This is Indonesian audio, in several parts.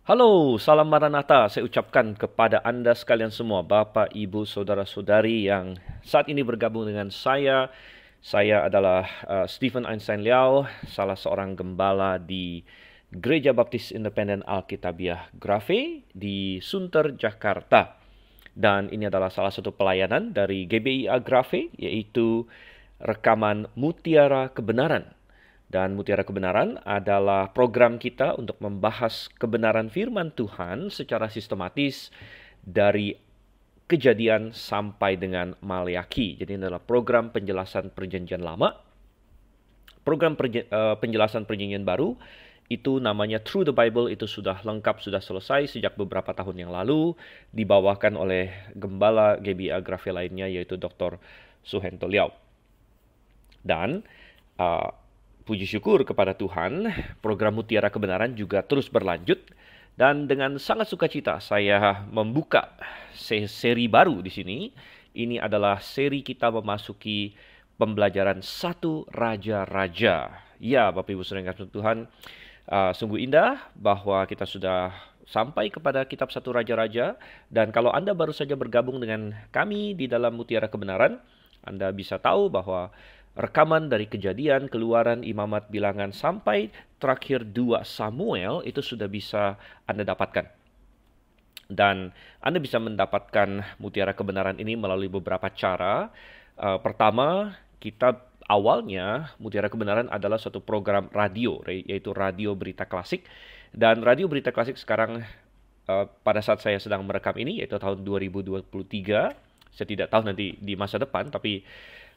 Halo, salam Maranatha. Saya ucapkan kepada Anda sekalian semua, Bapak, Ibu, Saudara-saudari yang saat ini bergabung dengan saya. Saya adalah Stephen Einstein Liao, salah seorang gembala di Gereja Baptis Independen Alkitabiah Grafe di Sunter, Jakarta. Dan ini adalah salah satu pelayanan dari GBIA Grafe, yaitu rekaman Mutiara Kebenaran. Dan Mutiara Kebenaran adalah program kita untuk membahas kebenaran firman Tuhan secara sistematis dari Kejadian sampai dengan Maleakhi. Jadi ini adalah program penjelasan Perjanjian Lama. Program penjelasan Perjanjian Baru itu namanya Through the Bible, itu sudah lengkap, sudah selesai sejak beberapa tahun yang lalu, dibawakan oleh gembala GBIA Grafe lainnya, yaitu Dr. Suhento Liao. Dan puji syukur kepada Tuhan, program Mutiara Kebenaran juga terus berlanjut. Dan dengan sangat sukacita saya membuka seri baru di sini. Ini adalah seri kita memasuki pembelajaran Satu Raja-Raja. Ya, Bapak Ibu Saudara yang kasih Tuhan, sungguh indah bahwa kita sudah sampai kepada kitab Satu Raja-Raja. Dan kalau Anda baru saja bergabung dengan kami di dalam Mutiara Kebenaran, Anda bisa tahu bahwa rekaman dari Kejadian, Keluaran, Imamat, Bilangan, sampai terakhir 2 Samuel itu sudah bisa Anda dapatkan. Dan Anda bisa mendapatkan Mutiara Kebenaran ini melalui beberapa cara. Pertama, kita awalnya Mutiara Kebenaran adalah suatu program radio, yaitu radio berita klasik. Dan radio berita klasik sekarang pada saat saya sedang merekam ini, yaitu tahun 2023, saya tidak tahu nanti di masa depan, tapi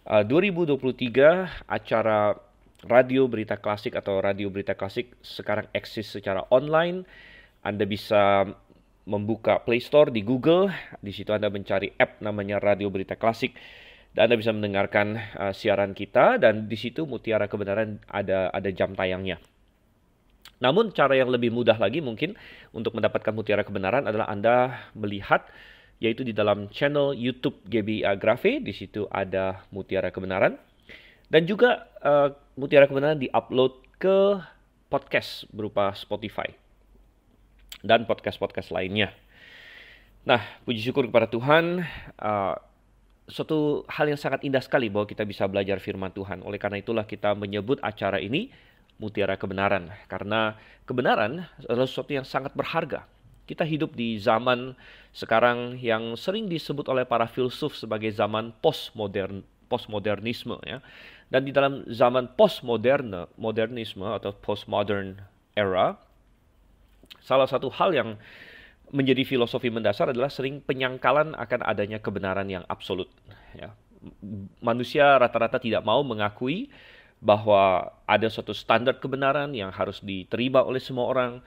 2023 acara radio berita klasik atau radio berita klasik sekarang eksis secara online. Anda bisa membuka Play Store di Google, di situ Anda mencari app namanya Radio Berita Klasik, dan Anda bisa mendengarkan siaran kita, dan di situ Mutiara Kebenaran ada jam tayangnya. Namun cara yang lebih mudah lagi mungkin untuk mendapatkan Mutiara Kebenaran adalah Anda melihat, yaitu di dalam channel YouTube GBIA Grafe. Di situ ada Mutiara Kebenaran. Dan juga Mutiara Kebenaran diupload ke podcast berupa Spotify dan podcast-podcast lainnya. Nah, puji syukur kepada Tuhan, suatu hal yang sangat indah sekali bahwa kita bisa belajar firman Tuhan. Oleh karena itulah kita menyebut acara ini Mutiara Kebenaran, karena kebenaran adalah sesuatu yang sangat berharga. Kita hidup di zaman sekarang yang sering disebut oleh para filsuf sebagai zaman postmodernisme, ya. Dan di dalam zaman modernisme atau postmodern era, salah satu hal yang menjadi filosofi mendasar adalah sering penyangkalan akan adanya kebenaran yang absolut, ya. Manusia rata-rata tidak mau mengakui bahwa ada suatu standar kebenaran yang harus diterima oleh semua orang.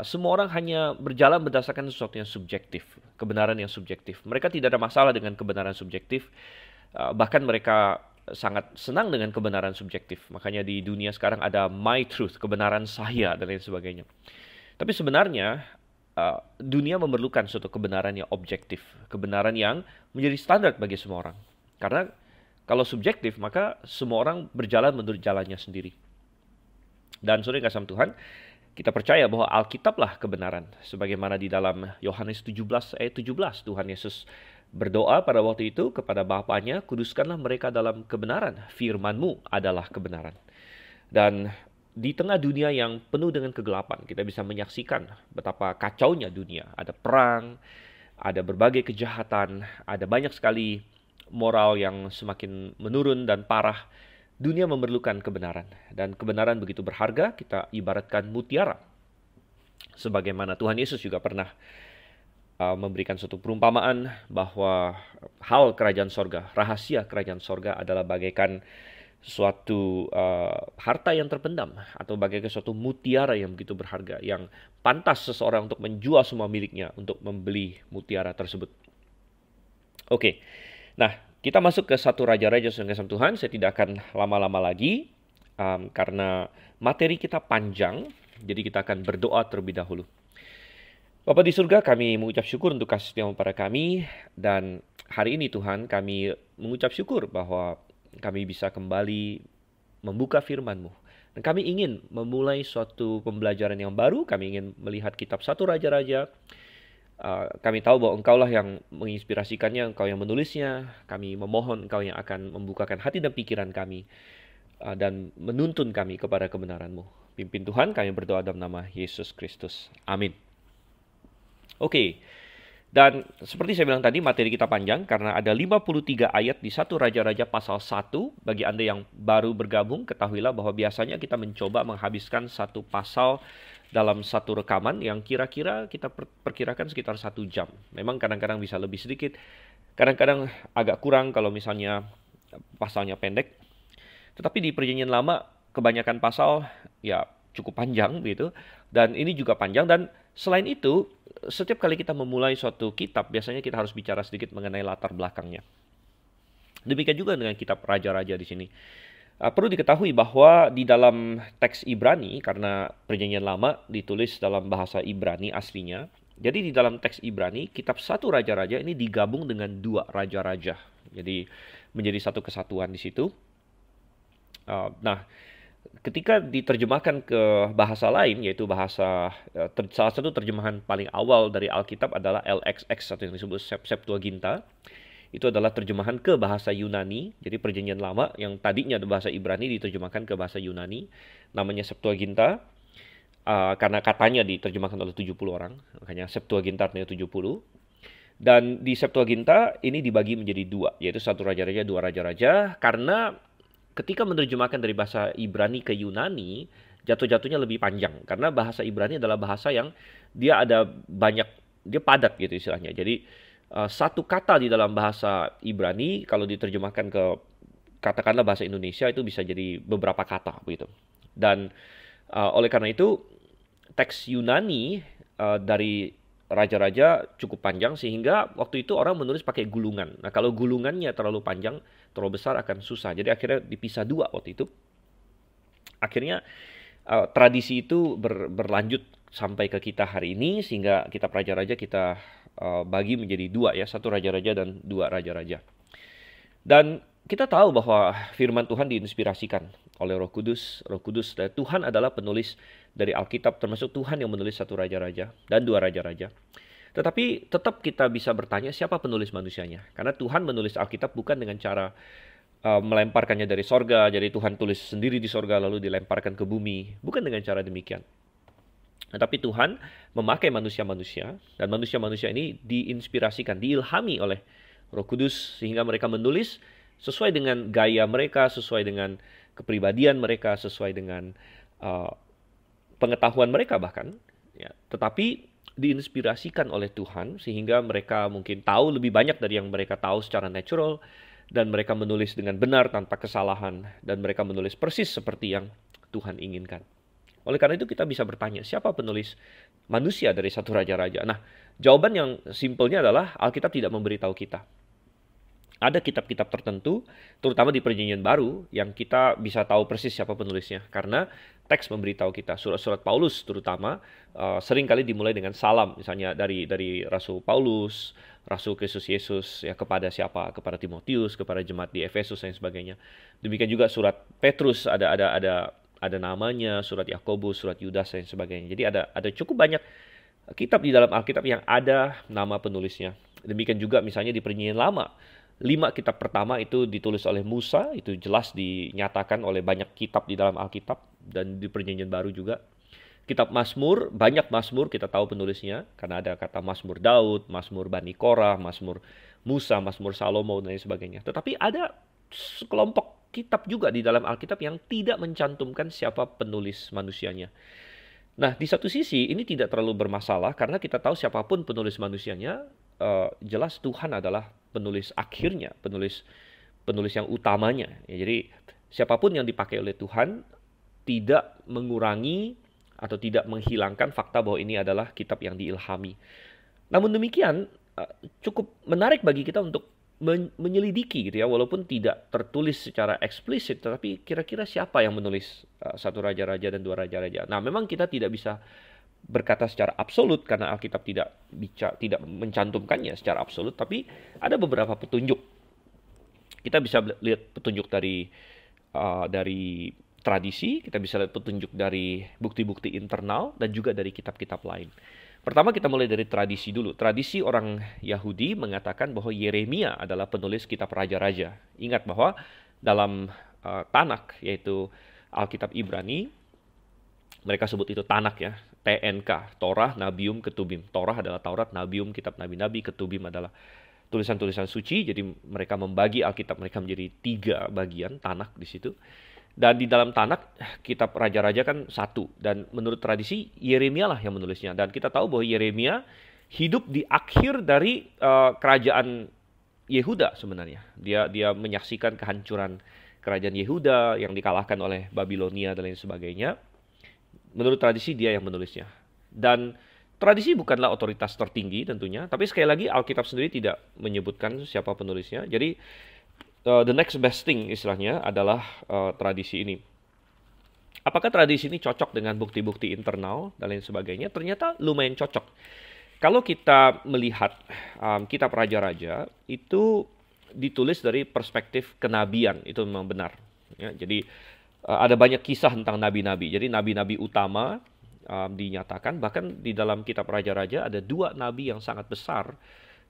Semua orang hanya berjalan berdasarkan sesuatu yang subjektif, kebenaran yang subjektif. Mereka tidak ada masalah dengan kebenaran subjektif, bahkan mereka sangat senang dengan kebenaran subjektif. Makanya di dunia sekarang ada my truth, kebenaran saya, dan lain sebagainya. Tapi sebenarnya dunia memerlukan suatu kebenaran yang objektif, kebenaran yang menjadi standar bagi semua orang. Karena kalau subjektif, maka semua orang berjalan menurut jalannya sendiri. Dan saudara yang kasih Tuhan, kita percaya bahwa Alkitablah kebenaran. Sebagaimana di dalam Yohanes 17 ayat 17, Tuhan Yesus berdoa pada waktu itu kepada Bapanya, kuduskanlah mereka dalam kebenaran, firman-Mu adalah kebenaran. Dan di tengah dunia yang penuh dengan kegelapan, kita bisa menyaksikan betapa kacaunya dunia. Ada perang, ada berbagai kejahatan, ada banyak sekali moral yang semakin menurun dan parah. Dunia memerlukan kebenaran, dan kebenaran begitu berharga. Kita ibaratkan mutiara. Sebagaimana Tuhan Yesus juga pernah memberikan suatu perumpamaan bahwa hal kerajaan sorga, rahasia kerajaan sorga adalah bagaikan suatu harta yang terpendam, atau bagaikan suatu mutiara yang begitu berharga, yang pantas seseorang untuk menjual semua miliknya untuk membeli mutiara tersebut. Oke, nah, kita masuk ke Satu Raja-Raja dengan Tuhan. Saya tidak akan lama-lama lagi karena materi kita panjang. Jadi kita akan berdoa terlebih dahulu. Bapa di surga, kami mengucap syukur untuk kasih setiamu pada kami. Dan hari ini Tuhan, kami mengucap syukur bahwa kami bisa kembali membuka firman-Mu Dan kami ingin memulai suatu pembelajaran yang baru, kami ingin melihat kitab 1 Raja-Raja. Kami tahu bahwa Engkaulah yang menginspirasikannya, Engkau yang menulisnya. Kami memohon Engkau yang akan membukakan hati dan pikiran kami dan menuntun kami kepada kebenaran-Mu. Pimpin Tuhan, kami berdoa dalam nama Yesus Kristus. Amin. Oke. Dan seperti saya bilang tadi, materi kita panjang karena ada 53 ayat di 1 Raja-Raja pasal 1. Bagi Anda yang baru bergabung, ketahuilah bahwa biasanya kita mencoba menghabiskan satu pasal dalam satu rekaman yang kira-kira kita perkirakan sekitar 1 jam. Memang kadang-kadang bisa lebih sedikit, kadang-kadang agak kurang kalau misalnya pasalnya pendek. Tetapi di Perjanjian Lama, kebanyakan pasal ya cukup panjang gitu. Dan ini juga panjang, dan selain itu, setiap kali kita memulai suatu kitab, biasanya kita harus bicara sedikit mengenai latar belakangnya. Demikian juga dengan kitab Raja-Raja di sini. Perlu diketahui bahwa di dalam teks Ibrani, karena Perjanjian Lama ditulis dalam bahasa Ibrani aslinya, jadi di dalam teks Ibrani, kitab 1 Raja-Raja ini digabung dengan 2 Raja-Raja. Jadi menjadi satu kesatuan di situ. Nah, ketika diterjemahkan ke bahasa lain, yaitu bahasa salah satu terjemahan paling awal dari Alkitab adalah LXX atau yang disebut Septuaginta. Itu adalah terjemahan ke bahasa Yunani. Jadi Perjanjian Lama yang tadinya ada bahasa Ibrani diterjemahkan ke bahasa Yunani, namanya Septuaginta. Karena katanya diterjemahkan oleh 70 orang, makanya Septuaginta artinya 70. Dan di Septuaginta ini dibagi menjadi 2, yaitu 1 Raja-Raja, 2 Raja-Raja, karena ketika menerjemahkan dari bahasa Ibrani ke Yunani, jatuh-jatuhnya lebih panjang. Karena bahasa Ibrani adalah bahasa yang dia ada banyak, dia padat gitu istilahnya. Jadi satu kata di dalam bahasa Ibrani, kalau diterjemahkan ke katakanlah bahasa Indonesia, itu bisa jadi beberapa kata begitu. Dan oleh karena itu, teks Yunani dari Raja-Raja cukup panjang, sehingga waktu itu orang menulis pakai gulungan. Nah, kalau gulungannya terlalu panjang, terlalu besar akan susah. Jadi akhirnya dipisah 2 waktu itu. Akhirnya tradisi itu berlanjut sampai ke kita hari ini, sehingga kitab Raja-Raja kita bagi menjadi 2 ya, 1 Raja-Raja dan 2 Raja-Raja. Dan kita tahu bahwa firman Tuhan diinspirasikan oleh Roh Kudus. Roh Kudus dan Tuhan adalah penulis dari Alkitab, termasuk Tuhan yang menulis 1 Raja-Raja dan 2 Raja-Raja. Tetapi tetap kita bisa bertanya siapa penulis manusianya. Karena Tuhan menulis Alkitab bukan dengan cara melemparkannya dari sorga, jadi Tuhan tulis sendiri di sorga lalu dilemparkan ke bumi. Bukan dengan cara demikian. Tetapi Tuhan memakai manusia-manusia, dan manusia-manusia ini diinspirasikan, diilhami oleh Roh Kudus, sehingga mereka menulis sesuai dengan gaya mereka, sesuai dengan kepribadian mereka, sesuai dengan pengetahuan mereka bahkan. Ya. Tetapi diinspirasikan oleh Tuhan, sehingga mereka mungkin tahu lebih banyak dari yang mereka tahu secara natural, dan mereka menulis dengan benar tanpa kesalahan, dan mereka menulis persis seperti yang Tuhan inginkan. Oleh karena itu kita bisa bertanya, siapa penulis manusia dari 1 Raja-Raja? Nah, jawaban yang simpelnya adalah Alkitab tidak memberitahu kita. Ada kitab-kitab tertentu, terutama di Perjanjian Baru, yang kita bisa tahu persis siapa penulisnya. Karena teks memberitahu kita. Surat-surat Paulus terutama seringkali dimulai dengan salam. Misalnya dari Rasul Paulus, Rasul Kristus Yesus ya kepada siapa? Kepada Timotius, kepada jemaat di Efesus dan sebagainya. Demikian juga surat Petrus ada namanya, surat Yakobus, surat Yudas dan sebagainya. Jadi ada cukup banyak kitab di dalam Alkitab yang ada nama penulisnya. Demikian juga misalnya di Perjanjian Lama. 5 kitab pertama itu ditulis oleh Musa, itu jelas dinyatakan oleh banyak kitab di dalam Alkitab, dan di Perjanjian Baru juga. Kitab Mazmur, banyak Mazmur kita tahu penulisnya, karena ada kata Mazmur Daud, Mazmur Bani Korah, Mazmur Musa, Mazmur Salomo, dan sebagainya. Tetapi ada sekelompok kitab juga di dalam Alkitab yang tidak mencantumkan siapa penulis manusianya. Nah, di satu sisi ini tidak terlalu bermasalah, karena kita tahu siapapun penulis manusianya, jelas Tuhan adalah penulis akhirnya, penulis yang utamanya. Ya, jadi siapapun yang dipakai oleh Tuhan tidak mengurangi atau tidak menghilangkan fakta bahwa ini adalah kitab yang diilhami. Namun demikian cukup menarik bagi kita untuk menyelidiki gitu ya, walaupun tidak tertulis secara eksplisit, tetapi kira-kira siapa yang menulis 1 Raja-Raja dan 2 Raja-Raja. Nah, memang kita tidak bisa berkata secara absolut karena Alkitab tidak mencantumkannya secara absolut, tapi ada beberapa petunjuk. Kita bisa lihat petunjuk dari tradisi, kita bisa lihat petunjuk dari bukti-bukti internal, dan juga dari kitab-kitab lain. Pertama kita mulai dari tradisi dulu. Tradisi orang Yahudi mengatakan bahwa Yeremia adalah penulis kitab Raja-Raja. Ingat bahwa dalam Tanak, yaitu Alkitab Ibrani, mereka sebut itu Tanak ya, TNK, Torah, Nabium, Ketubim. Torah adalah Taurat, Nabium, kitab nabi-nabi, Ketubim adalah tulisan-tulisan suci. Jadi mereka membagi Alkitab mereka menjadi 3 bagian, Tanak di situ. Dan di dalam Tanak, kitab Raja-Raja kan 1. Dan menurut tradisi, Yeremia lah yang menulisnya. Dan kita tahu bahwa Yeremia hidup di akhir dari kerajaan Yehuda sebenarnya. Dia menyaksikan kehancuran kerajaan Yehuda yang dikalahkan oleh Babilonia dan lain sebagainya. Menurut tradisi, dia yang menulisnya. Dan tradisi bukanlah otoritas tertinggi tentunya. Tapi sekali lagi, Alkitab sendiri tidak menyebutkan siapa penulisnya. Jadi, the next best thing istilahnya adalah tradisi ini. Apakah tradisi ini cocok dengan bukti-bukti internal dan lain sebagainya? Ternyata lumayan cocok. Kalau kita melihat kitab Raja-Raja, itu ditulis dari perspektif kenabian, itu memang benar. Ya, jadi ada banyak kisah tentang nabi-nabi. Jadi nabi-nabi utama dinyatakan, bahkan di dalam kitab Raja-Raja ada 2 nabi yang sangat besar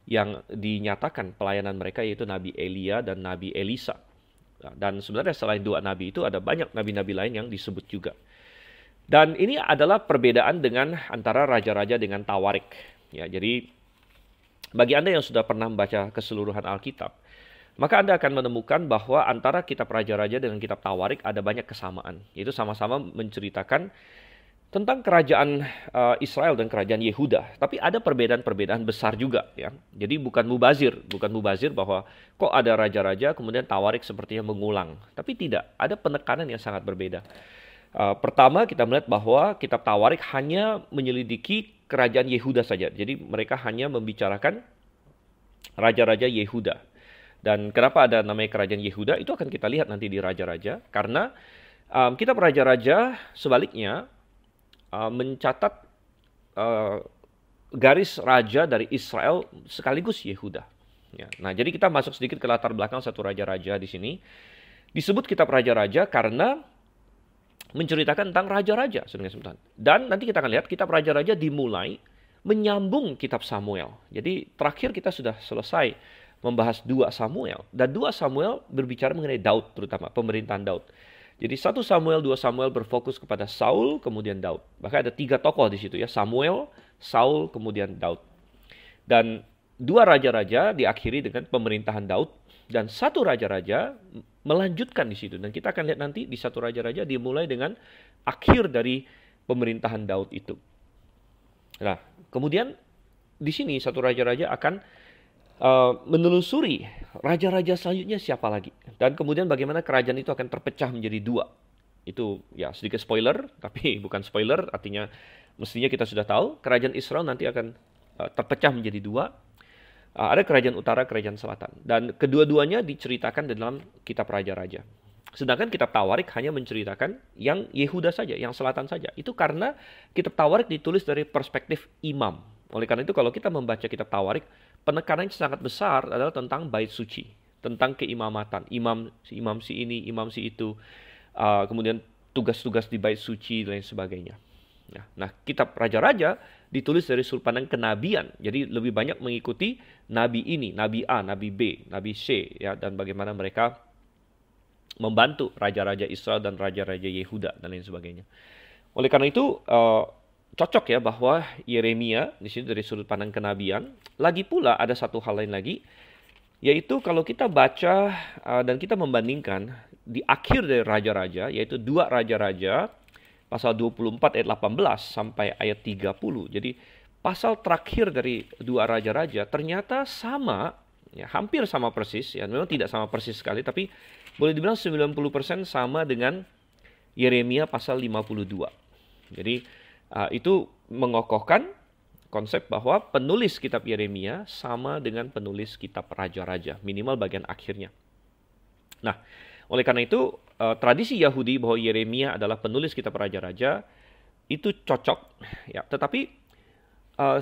yang dinyatakan pelayanan mereka, yaitu Nabi Elia dan Nabi Elisa. Dan sebenarnya selain 2 nabi itu ada banyak nabi-nabi lain yang disebut juga. Dan ini adalah perbedaan dengan antara raja-raja dengan Tawarik. Ya, jadi bagi Anda yang sudah pernah membaca keseluruhan Alkitab, maka Anda akan menemukan bahwa antara kitab Raja-Raja dengan kitab Tawarik ada banyak kesamaan. Itu sama-sama menceritakan tentang kerajaan Israel dan kerajaan Yehuda. Tapi ada perbedaan-perbedaan besar juga ya. Jadi bukan mubazir bahwa kok ada raja-raja kemudian Tawarik sepertinya mengulang. Tapi tidak, ada penekanan yang sangat berbeda. Pertama kita melihat bahwa kitab Tawarik hanya menyelidiki kerajaan Yehuda saja. Jadi mereka hanya membicarakan raja-raja Yehuda. Dan kenapa ada namanya kerajaan Yehuda? Itu akan kita lihat nanti di Raja-Raja. Karena kitab Raja-Raja sebaliknya mencatat garis raja dari Israel sekaligus Yehuda. Ya, nah, jadi kita masuk sedikit ke latar belakang satu Raja-Raja di sini. Disebut kitab Raja-Raja karena menceritakan tentang raja-raja. Dan nanti kita akan lihat kitab Raja-Raja dimulai menyambung kitab Samuel. Jadi terakhir kita sudah selesai membahas 2 Samuel. Dan 2 Samuel berbicara mengenai Daud, terutama pemerintahan Daud. Jadi 1 Samuel, 2 Samuel berfokus kepada Saul, kemudian Daud. Bahkan ada 3 tokoh di situ ya, Samuel, Saul, kemudian Daud. Dan 2 raja-raja diakhiri dengan pemerintahan Daud, dan 1 raja-raja melanjutkan di situ. Dan kita akan lihat nanti di 1 raja-raja dimulai dengan akhir dari pemerintahan Daud itu. Nah, kemudian di sini 1 raja-raja akan menelusuri raja-raja selanjutnya siapa lagi. Dan kemudian bagaimana kerajaan itu akan terpecah menjadi 2. Itu ya sedikit spoiler, tapi bukan spoiler, artinya mestinya kita sudah tahu kerajaan Israel nanti akan terpecah menjadi 2. Ada kerajaan utara, kerajaan selatan. Dan kedua-duanya diceritakan dalam kitab Raja-Raja. Sedangkan kitab Tawarik hanya menceritakan yang Yehuda saja, yang selatan saja. Itu karena kitab Tawarik ditulis dari perspektif imam. Oleh karena itu kalau kita membaca kitab Tawarik, penekanannya sangat besar adalah tentang bait suci, tentang keimamatan, imam si ini, imam si itu, kemudian tugas-tugas di bait suci dan lain sebagainya. Nah, kitab Raja-Raja ditulis dari sudut pandang kenabian, jadi lebih banyak mengikuti nabi ini, nabi A, nabi B, nabi C, ya, dan bagaimana mereka membantu raja-raja Israel dan raja-raja Yehuda dan lain sebagainya. Oleh karena itu cocok ya bahwa Yeremia di sini dari sudut pandang kenabian. Lagi pula ada satu hal lain lagi, yaitu kalau kita baca dan kita membandingkan di akhir dari Raja-Raja, yaitu 2 Raja-Raja, pasal 24 ayat 18 sampai ayat 30. Jadi pasal terakhir dari 2 Raja-Raja ternyata sama, ya, hampir sama persis, ya, memang tidak sama persis sekali, tapi boleh dibilang 90% sama dengan Yeremia pasal 52. Jadi itu mengokohkan konsep bahwa penulis kitab Yeremia sama dengan penulis kitab Raja-Raja, minimal bagian akhirnya. Nah, oleh karena itu tradisi Yahudi bahwa Yeremia adalah penulis kitab Raja-Raja itu cocok, ya. Tetapi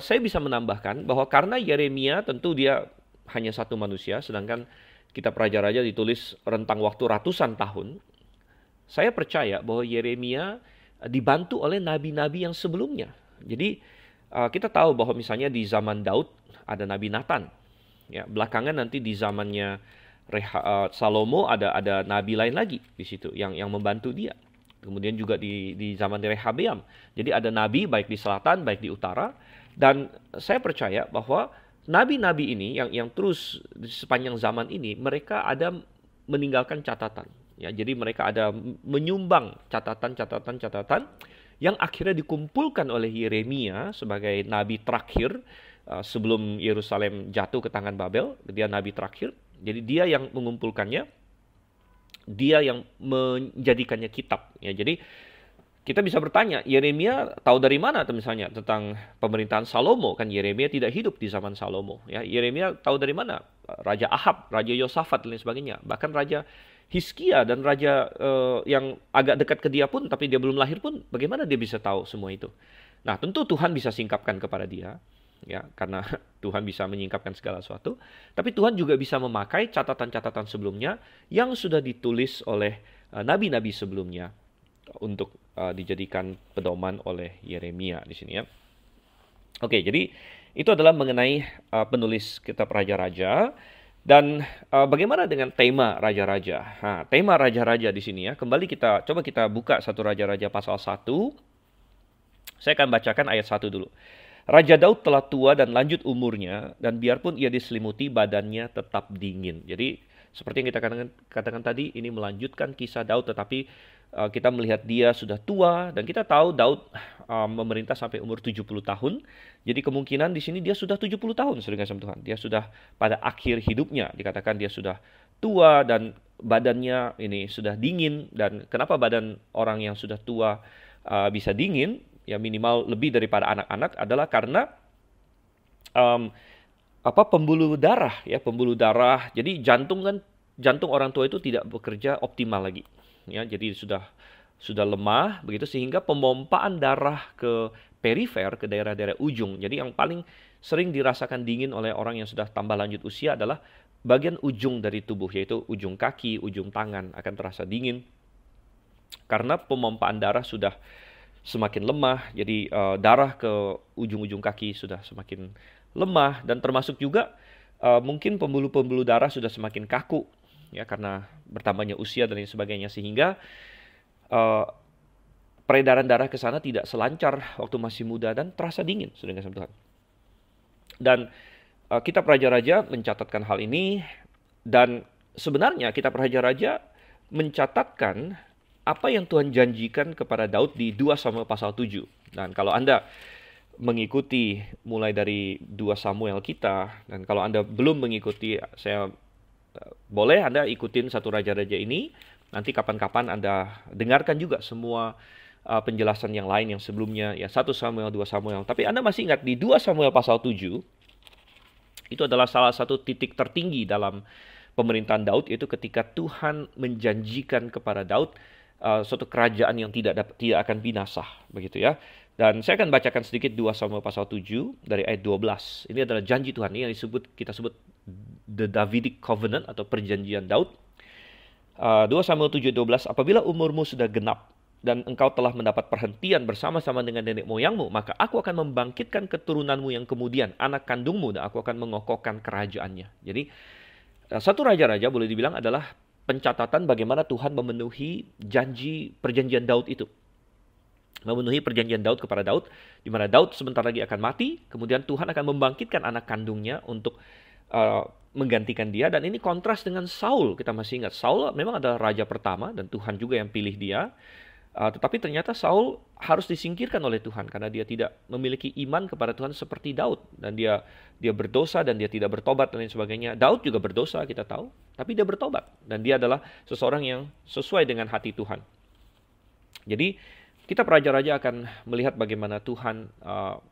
saya bisa menambahkan bahwa karena Yeremia tentu dia hanya satu manusia, sedangkan kitab Raja-Raja ditulis rentang waktu ratusan tahun. saya percaya bahwa Yeremia dibantu oleh nabi-nabi yang sebelumnya. Jadi kita tahu bahwa misalnya di zaman Daud ada Nabi Nathan. Ya, belakangan nanti di zamannya Salomo ada nabi lain lagi di situ yang membantu dia. Kemudian juga di zaman Rehabeam. Jadi ada nabi baik di selatan, baik di utara. Dan saya percaya bahwa nabi-nabi ini yang terus di sepanjang zaman ini, mereka ada meninggalkan catatan. Ya, jadi mereka ada menyumbang catatan yang akhirnya dikumpulkan oleh Yeremia sebagai nabi terakhir sebelum Yerusalem jatuh ke tangan Babel. Dia nabi terakhir. Jadi dia yang mengumpulkannya, dia yang menjadikannya kitab. Ya, jadi kita bisa bertanya, Yeremia tahu dari mana misalnya tentang pemerintahan Salomo? Kan Yeremia tidak hidup di zaman Salomo. Ya, Yeremia tahu dari mana? Raja Ahab, Raja Yosafat dan lain sebagainya. Bahkan Raja Hizkia dan raja yang agak dekat ke dia pun, tapi dia belum lahir pun, bagaimana dia bisa tahu semua itu? Nah, tentu Tuhan bisa singkapkan kepada dia, ya, karena Tuhan bisa menyingkapkan segala sesuatu. Tapi Tuhan juga bisa memakai catatan-catatan sebelumnya yang sudah ditulis oleh nabi-nabi sebelumnya untuk dijadikan pedoman oleh Yeremia di sini, ya. Oke, jadi itu adalah mengenai penulis kitab Raja-Raja. Dan bagaimana dengan tema Raja-Raja? Nah, tema Raja-Raja di sini, ya. Kembali kita buka satu Raja-Raja pasal 1. Saya akan bacakan ayat 1 dulu. Raja Daud telah tua dan lanjut umurnya, dan biarpun ia diselimuti, badannya tetap dingin. Jadi seperti yang kita katakan tadi, ini melanjutkan kisah Daud, tetapi kita melihat dia sudah tua, dan kita tahu Daud memerintah sampai umur 70 tahun. Jadi kemungkinan di sini dia sudah 70 tahun, saudara kasih Tuhan. Dia sudah pada akhir hidupnya, dikatakan dia sudah tua dan badannya ini sudah dingin. Dan kenapa badan orang yang sudah tua bisa dingin, ya minimal lebih daripada anak-anak, adalah karena pembuluh darah, ya, pembuluh darah. Jadi jantung orang tua itu tidak bekerja optimal lagi. Ya, jadi sudah lemah begitu, sehingga pemompaan darah ke perifer, ke daerah-daerah ujung. Jadi yang paling sering dirasakan dingin oleh orang yang sudah tambah lanjut usia adalah bagian ujung dari tubuh, yaitu ujung kaki, ujung tangan akan terasa dingin karena pemompaan darah sudah semakin lemah. Jadi darah ke ujung-ujung kaki sudah semakin lemah, dan termasuk juga mungkin pembuluh-pembuluh darah sudah semakin kaku, ya, karena bertambahnya usia dan lain sebagainya, sehingga peredaran darah ke sana tidak selancar waktu masih muda dan terasa dingin, saudara kasih Tuhan. Dan kitab Raja-Raja mencatatkan hal ini, dan sebenarnya kitab Raja-Raja mencatatkan apa yang Tuhan janjikan kepada Daud di 2 Samuel pasal 7. Dan kalau Anda mengikuti mulai dari 2 Samuel kita, dan kalau Anda belum mengikuti, saya boleh Anda ikutin satu Raja-Raja ini. Nanti kapan-kapan Anda dengarkan juga semua penjelasan yang lain yang sebelumnya, ya, 1 Samuel, 2 Samuel. Tapi Anda masih ingat di 2 Samuel pasal 7, itu adalah salah satu titik tertinggi dalam pemerintahan Daud, yaitu ketika Tuhan menjanjikan kepada Daud suatu kerajaan yang tidak akan binasa, begitu, ya. Dan saya akan bacakan sedikit 2 Samuel pasal 7 dari ayat 12. Ini adalah janji Tuhan, ini yang kita sebut The Davidic Covenant atau perjanjian Daud. 2 Samuel 7:12, apabila umurmu sudah genap dan engkau telah mendapat perhentian bersama-sama dengan nenek moyangmu, maka aku akan membangkitkan keturunanmu yang kemudian, anak kandungmu, dan aku akan mengokohkan kerajaannya. Jadi satu Raja-Raja boleh dibilang adalah pencatatan bagaimana Tuhan memenuhi janji perjanjian Daud itu. Memenuhi perjanjian Daud kepada Daud, di mana Daud sebentar lagi akan mati, kemudian Tuhan akan membangkitkan anak kandungnya untuk menggantikan dia. Dan ini kontras dengan Saul. Kita masih ingat, Saul memang adalah raja pertama dan Tuhan juga yang pilih dia. Tetapi ternyata Saul harus disingkirkan oleh Tuhan karena dia tidak memiliki iman kepada Tuhan seperti Daud. Dan dia berdosa dan dia tidak bertobat dan lain sebagainya. Daud juga berdosa, kita tahu, tapi dia bertobat. Dan dia adalah seseorang yang sesuai dengan hati Tuhan. Jadi kitab Raja-Raja akan melihat bagaimana Tuhan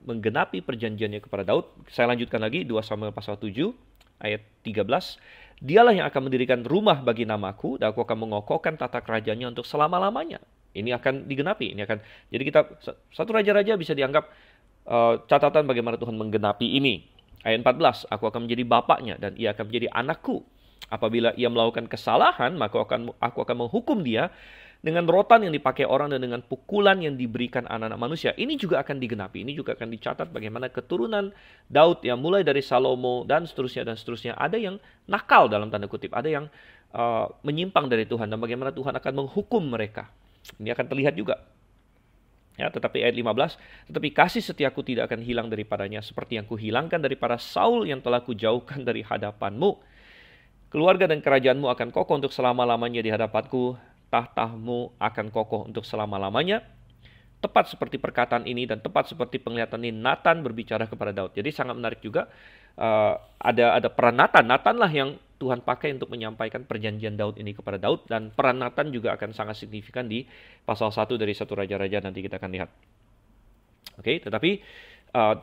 menggenapi perjanjiannya kepada Daud. Saya lanjutkan lagi 2 Samuel pasal 7 ayat 13. Dialah yang akan mendirikan rumah bagi namaku, dan aku akan mengokohkan tata kerajaannya untuk selama-lamanya. Ini akan digenapi. Jadi satu Raja-Raja bisa dianggap catatan bagaimana Tuhan menggenapi ini. Ayat 14, aku akan menjadi bapaknya dan ia akan menjadi anakku. Apabila ia melakukan kesalahan, maka aku akan menghukum dia dengan rotan yang dipakai orang dan dengan pukulan yang diberikan anak-anak manusia. Ini juga akan digenapi, ini juga akan dicatat bagaimana keturunan Daud yang mulai dari Salomo dan seterusnya. Ada yang nakal dalam tanda kutip, ada yang menyimpang dari Tuhan dan bagaimana Tuhan akan menghukum mereka. Ini akan terlihat juga. Ya, tetapi ayat 15, tetapi kasih setiaku tidak akan hilang daripadanya, seperti yang kuhilangkan daripada Saul yang telah kujauhkan dari hadapanmu. Keluarga dan kerajaanmu akan kokoh untuk selama-lamanya di hadapanku, tahtamu akan kokoh untuk selama-lamanya. Tepat seperti perkataan ini dan tepat seperti penglihatan ini, Nathan berbicara kepada Daud. Jadi sangat menarik juga, ada peran Nathan. Nathanlah yang Tuhan pakai untuk menyampaikan perjanjian Daud ini kepada Daud, dan peran Nathan juga akan sangat signifikan di pasal 1 dari 1 Raja-Raja, nanti kita akan lihat. Oke, tetapi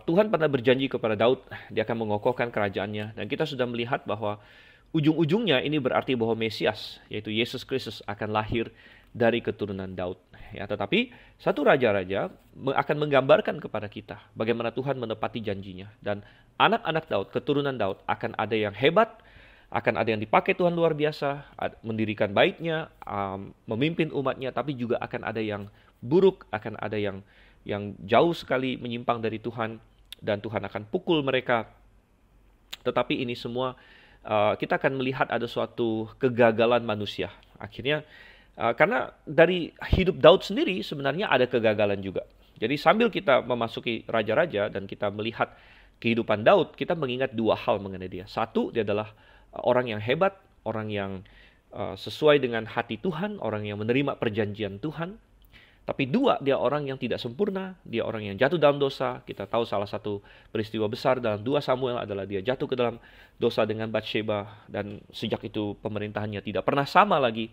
Tuhan pernah berjanji kepada Daud, dia akan mengokohkan kerajaannya, dan kita sudah melihat bahwa ujung-ujungnya ini berarti bahwa Mesias, yaitu Yesus Kristus, akan lahir dari keturunan Daud. Ya, tetapi 1 Raja-Raja akan menggambarkan kepada kita bagaimana Tuhan menepati janjinya, dan anak-anak Daud, keturunan Daud, akan ada yang hebat, akan ada yang dipakai Tuhan luar biasa, mendirikan baitnya, memimpin umatnya, tapi juga akan ada yang buruk, akan ada yang jauh sekali menyimpang dari Tuhan, dan Tuhan akan pukul mereka. Tetapi ini semua kita akan melihat ada suatu kegagalan manusia. Akhirnya, karena dari hidup Daud sendiri sebenarnya ada kegagalan juga. Jadi sambil kita memasuki Raja-Raja dan kita melihat kehidupan Daud, kita mengingat dua hal mengenai dia. Satu, dia adalah orang yang hebat, orang yang sesuai dengan hati Tuhan, orang yang menerima perjanjian Tuhan. Tapi dua, dia orang yang tidak sempurna, dia orang yang jatuh dalam dosa. Kita tahu salah satu peristiwa besar dalam 2 Samuel adalah dia jatuh ke dalam dosa dengan Batsheba, dan sejak itu pemerintahannya tidak pernah sama lagi.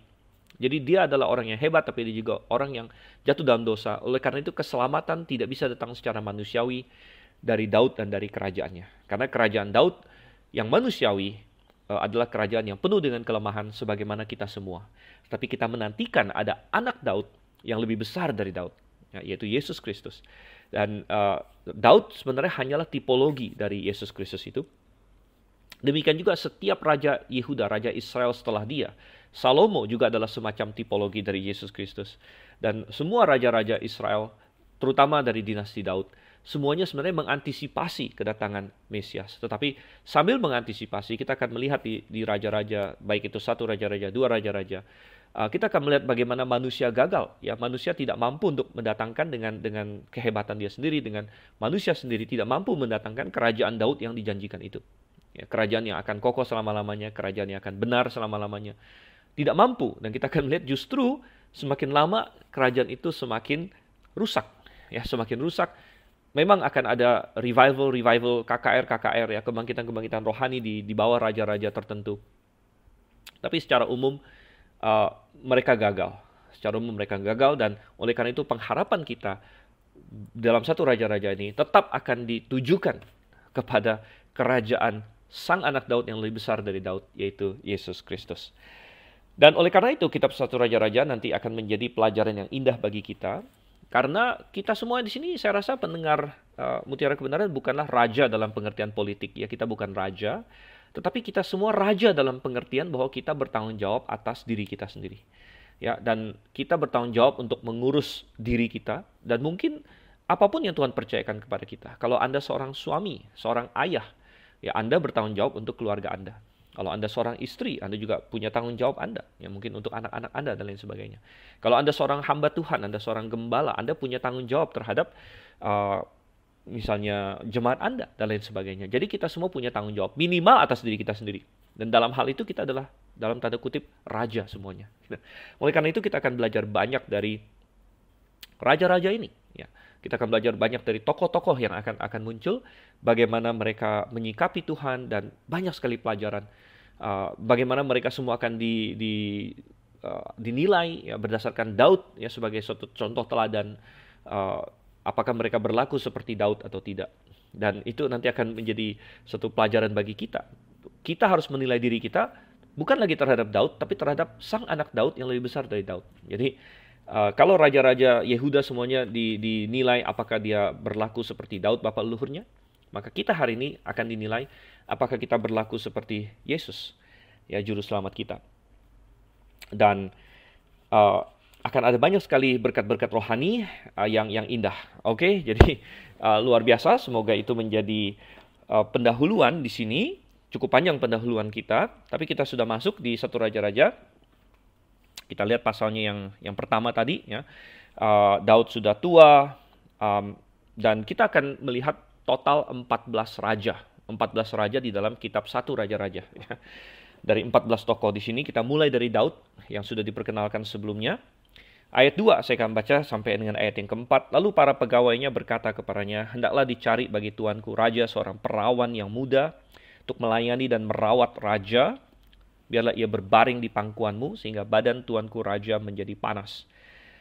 Jadi dia adalah orang yang hebat, tapi dia juga orang yang jatuh dalam dosa. Oleh karena itu keselamatan tidak bisa datang secara manusiawi dari Daud dan dari kerajaannya. Karena kerajaan Daud yang manusiawi adalah kerajaan yang penuh dengan kelemahan sebagaimana kita semua. Tapi kita menantikan ada anak Daud yang lebih besar dari Daud, yaitu Yesus Kristus. Dan Daud sebenarnya hanyalah tipologi dari Yesus Kristus itu. Demikian juga setiap raja Yehuda, raja Israel setelah dia. Salomo juga adalah semacam tipologi dari Yesus Kristus. Dan semua raja-raja Israel, terutama dari dinasti Daud, semuanya sebenarnya mengantisipasi kedatangan Mesias. Tetapi sambil mengantisipasi, kita akan melihat di Raja-Raja, baik itu 1 Raja-Raja, 2 Raja-Raja, kita akan melihat bagaimana manusia gagal. Ya, manusia tidak mampu untuk mendatangkan dengan kehebatan dia sendiri, dengan manusia sendiri tidak mampu mendatangkan kerajaan Daud yang dijanjikan itu. Ya, kerajaan yang akan kokoh selama-lamanya, kerajaan yang akan benar selama-lamanya. Tidak mampu, dan kita akan melihat justru semakin lama kerajaan itu semakin rusak. Ya, semakin rusak. Memang akan ada revival KKR ya, kebangkitan rohani di bawah raja-raja tertentu. Tapi secara umum mereka gagal. Secara umum mereka gagal, dan oleh karena itu pengharapan kita dalam 1 Raja-Raja ini tetap akan ditujukan kepada kerajaan sang anak Daud yang lebih besar dari Daud, yaitu Yesus Kristus. Dan oleh karena itu kitab 1 Raja-Raja nanti akan menjadi pelajaran yang indah bagi kita. Karena kita semua di sini, saya rasa pendengar Mutiara Kebenaran bukanlah raja dalam pengertian politik. Ya, kita bukan raja, tetapi kita semua raja dalam pengertian bahwa kita bertanggung jawab atas diri kita sendiri. Ya, dan kita bertanggung jawab untuk mengurus diri kita, dan mungkin apapun yang Tuhan percayakan kepada kita. Kalau Anda seorang suami, seorang ayah, ya Anda bertanggung jawab untuk keluarga Anda. Kalau Anda seorang istri, Anda juga punya tanggung jawab Anda, ya mungkin untuk anak-anak Anda dan lain sebagainya. Kalau Anda seorang hamba Tuhan, Anda seorang gembala, Anda punya tanggung jawab terhadap misalnya jemaat Anda dan lain sebagainya. Jadi kita semua punya tanggung jawab minimal atas diri kita sendiri. Dan dalam hal itu kita adalah dalam tanda kutip raja semuanya. Oleh karena itu kita akan belajar banyak dari raja-raja ini. Ya, kita akan belajar banyak dari tokoh-tokoh yang akan muncul, bagaimana mereka menyikapi Tuhan, dan banyak sekali pelajaran. Bagaimana mereka semua akan dinilai ya, berdasarkan Daud ya, sebagai suatu contoh teladan. Apakah mereka berlaku seperti Daud atau tidak. Dan itu nanti akan menjadi satu pelajaran bagi kita. Kita harus menilai diri kita bukan lagi terhadap Daud, tapi terhadap sang anak Daud yang lebih besar dari Daud. Jadi kalau raja-raja Yehuda semuanya dinilai apakah dia berlaku seperti Daud bapak leluhurnya, maka kita hari ini akan dinilai apakah kita berlaku seperti Yesus, ya juru selamat kita. Dan akan ada banyak sekali berkat-berkat rohani yang indah. Oke, jadi luar biasa. Semoga itu menjadi pendahuluan di sini. Cukup panjang pendahuluan kita, tapi kita sudah masuk di 1 Raja-Raja. Kita lihat pasalnya yang pertama tadi, ya. Daud sudah tua, dan kita akan melihat total 14 raja. 14 raja di dalam kitab 1 Raja-Raja. Ya. Dari 14 tokoh di sini, kita mulai dari Daud yang sudah diperkenalkan sebelumnya. Ayat 2 saya akan baca sampai dengan ayat yang keempat. Lalu para pegawainya berkata kepadanya, hendaklah dicari bagi tuanku raja seorang perawan yang muda untuk melayani dan merawat raja. Biarlah ia berbaring di pangkuanmu sehingga badan tuanku raja menjadi panas.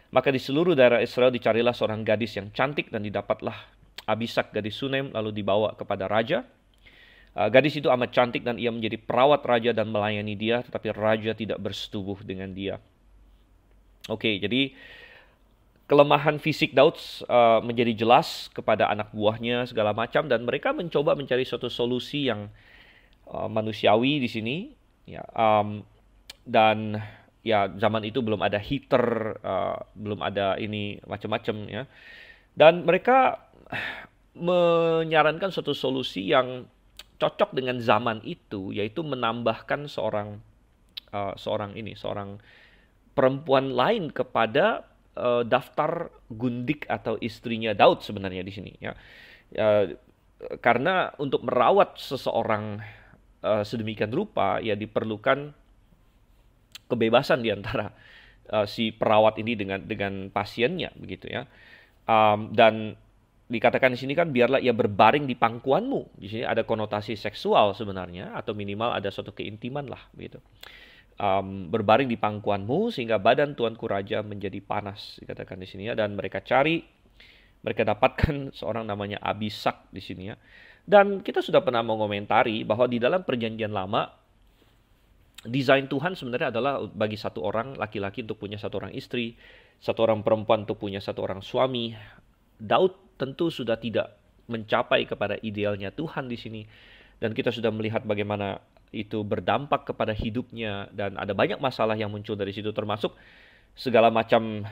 Maka di seluruh daerah Israel dicarilah seorang gadis yang cantik dan didapatlah Abisak gadis Sunem lalu dibawa kepada raja. Gadis itu amat cantik dan ia menjadi perawat raja dan melayani dia, tetapi raja tidak bersetubuh dengan dia. Oke, jadi kelemahan fisik Daud menjadi jelas kepada anak buahnya segala macam, dan mereka mencoba mencari suatu solusi yang manusiawi di sini. Ya, dan ya zaman itu belum ada heater, belum ada ini macam-macam ya. Dan mereka menyarankan suatu solusi yang cocok dengan zaman itu, yaitu menambahkan seorang perempuan lain kepada daftar gundik atau istrinya Daud sebenarnya di sini ya. Karena untuk merawat seseorang sedemikian rupa ya diperlukan kebebasan di antara si perawat ini dengan pasiennya begitu ya. Dan dikatakan di sini kan biarlah ia berbaring di pangkuanmu. Di sini ada konotasi seksual sebenarnya, atau minimal ada suatu keintiman lah begitu. Berbaring di pangkuanmu sehingga badan tuanku raja menjadi panas, dikatakan di sini ya. Dan mereka dapatkan seorang namanya Abisak di sini ya. Dan kita sudah pernah mengomentari bahwa di dalam perjanjian lama desain Tuhan sebenarnya adalah bagi satu orang laki-laki untuk punya satu orang istri, satu orang perempuan untuk punya satu orang suami. Daud tentu sudah tidak mencapai kepada idealnya Tuhan di sini, dan kita sudah melihat bagaimana itu berdampak kepada hidupnya, dan ada banyak masalah yang muncul dari situ, termasuk segala macam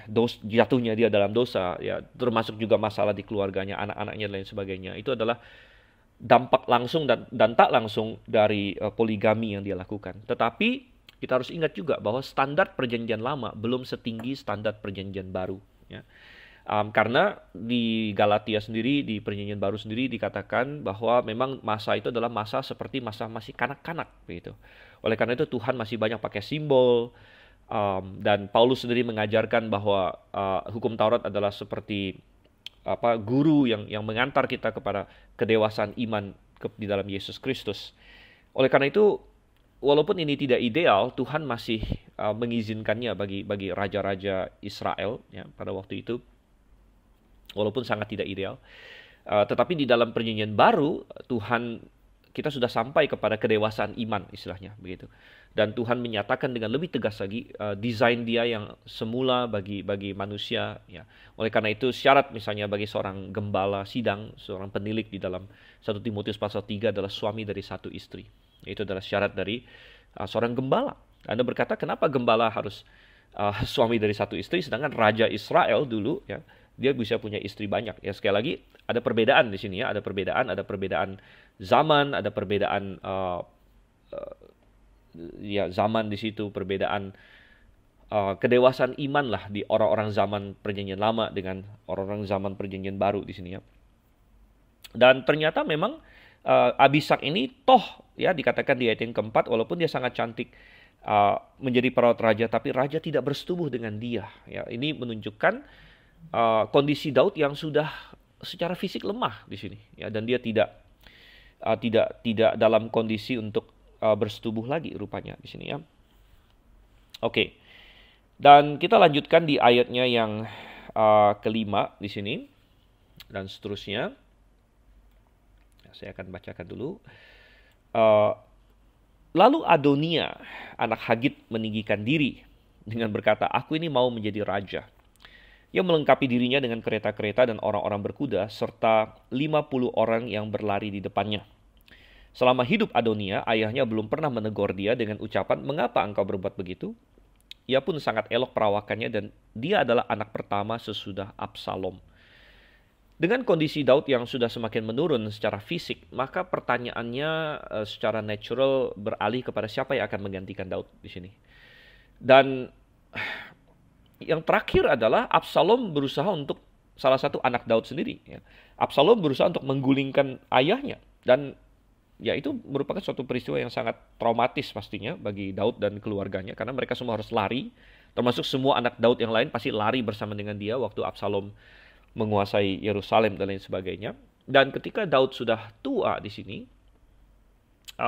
jatuhnya dia dalam dosa ya, termasuk juga masalah di keluarganya, anak-anaknya dan lain sebagainya. Itu adalah dampak langsung dan tak langsung dari poligami yang dia lakukan. Tetapi kita harus ingat juga bahwa standar perjanjian lama belum setinggi standar perjanjian baru ya. Karena di Galatia sendiri, di perjanjian baru sendiri dikatakan bahwa memang masa itu adalah masa seperti masa masih kanak-kanak begitu. Oleh karena itu Tuhan masih banyak pakai simbol, dan Paulus sendiri mengajarkan bahwa hukum Taurat adalah seperti guru yang mengantar kita kepada kedewasaan iman di dalam Yesus Kristus. Oleh karena itu, walaupun ini tidak ideal, Tuhan masih mengizinkannya bagi raja-raja Israel ya, pada waktu itu. Walaupun sangat tidak ideal. Tetapi di dalam perjanjian baru, kita sudah sampai kepada kedewasaan iman istilahnya begitu. Dan Tuhan menyatakan dengan lebih tegas lagi desain dia yang semula bagi manusia ya. Oleh karena itu syarat misalnya bagi seorang gembala sidang, seorang penilik di dalam 1 Timotius pasal 3 adalah suami dari satu istri. Itu adalah syarat dari seorang gembala. Anda berkata kenapa gembala harus suami dari satu istri, sedangkan Raja Israel dulu ya dia bisa punya istri banyak. Ya sekali lagi ada perbedaan di sini ya, ada perbedaan zaman, ada perbedaan zaman di situ, perbedaan kedewasaan iman lah di orang-orang zaman perjanjian lama dengan orang-orang zaman perjanjian baru di sini ya. Dan ternyata memang Abisak ini toh ya dikatakan di ayat yang keempat, walaupun dia sangat cantik menjadi perawat raja, tapi raja tidak bersetubuh dengan dia. Ya, ini menunjukkan kondisi Daud yang sudah secara fisik lemah di sini ya, dan dia tidak dalam kondisi untuk bersetubuh lagi rupanya di sini ya. Oke. Dan kita lanjutkan di ayatnya yang kelima di sini dan seterusnya. Saya akan bacakan dulu. Lalu Adonia anak Hagit meninggikan diri dengan berkata, aku ini mau menjadi raja. Ia melengkapi dirinya dengan kereta-kereta dan orang-orang berkuda, serta 50 orang yang berlari di depannya. Selama hidup Adonia, ayahnya belum pernah menegur dia dengan ucapan, mengapa engkau berbuat begitu? ia pun sangat elok perawakannya dan dia adalah anak pertama sesudah Absalom. Dengan kondisi Daud yang sudah semakin menurun secara fisik, maka pertanyaannya secara natural beralih kepada siapa yang akan menggantikan Daud di sini. Dan yang terakhir adalah Absalom berusaha untuk salah satu anak Daud sendiri. Ya. Absalom berusaha untuk menggulingkan ayahnya. Dan ya itu merupakan suatu peristiwa yang sangat traumatis pastinya bagi Daud dan keluarganya. Karena mereka semua harus lari. Termasuk semua anak Daud yang lain pasti lari bersama dengan dia waktu Absalom menguasai Yerusalem dan lain sebagainya. Dan ketika Daud sudah tua di sini,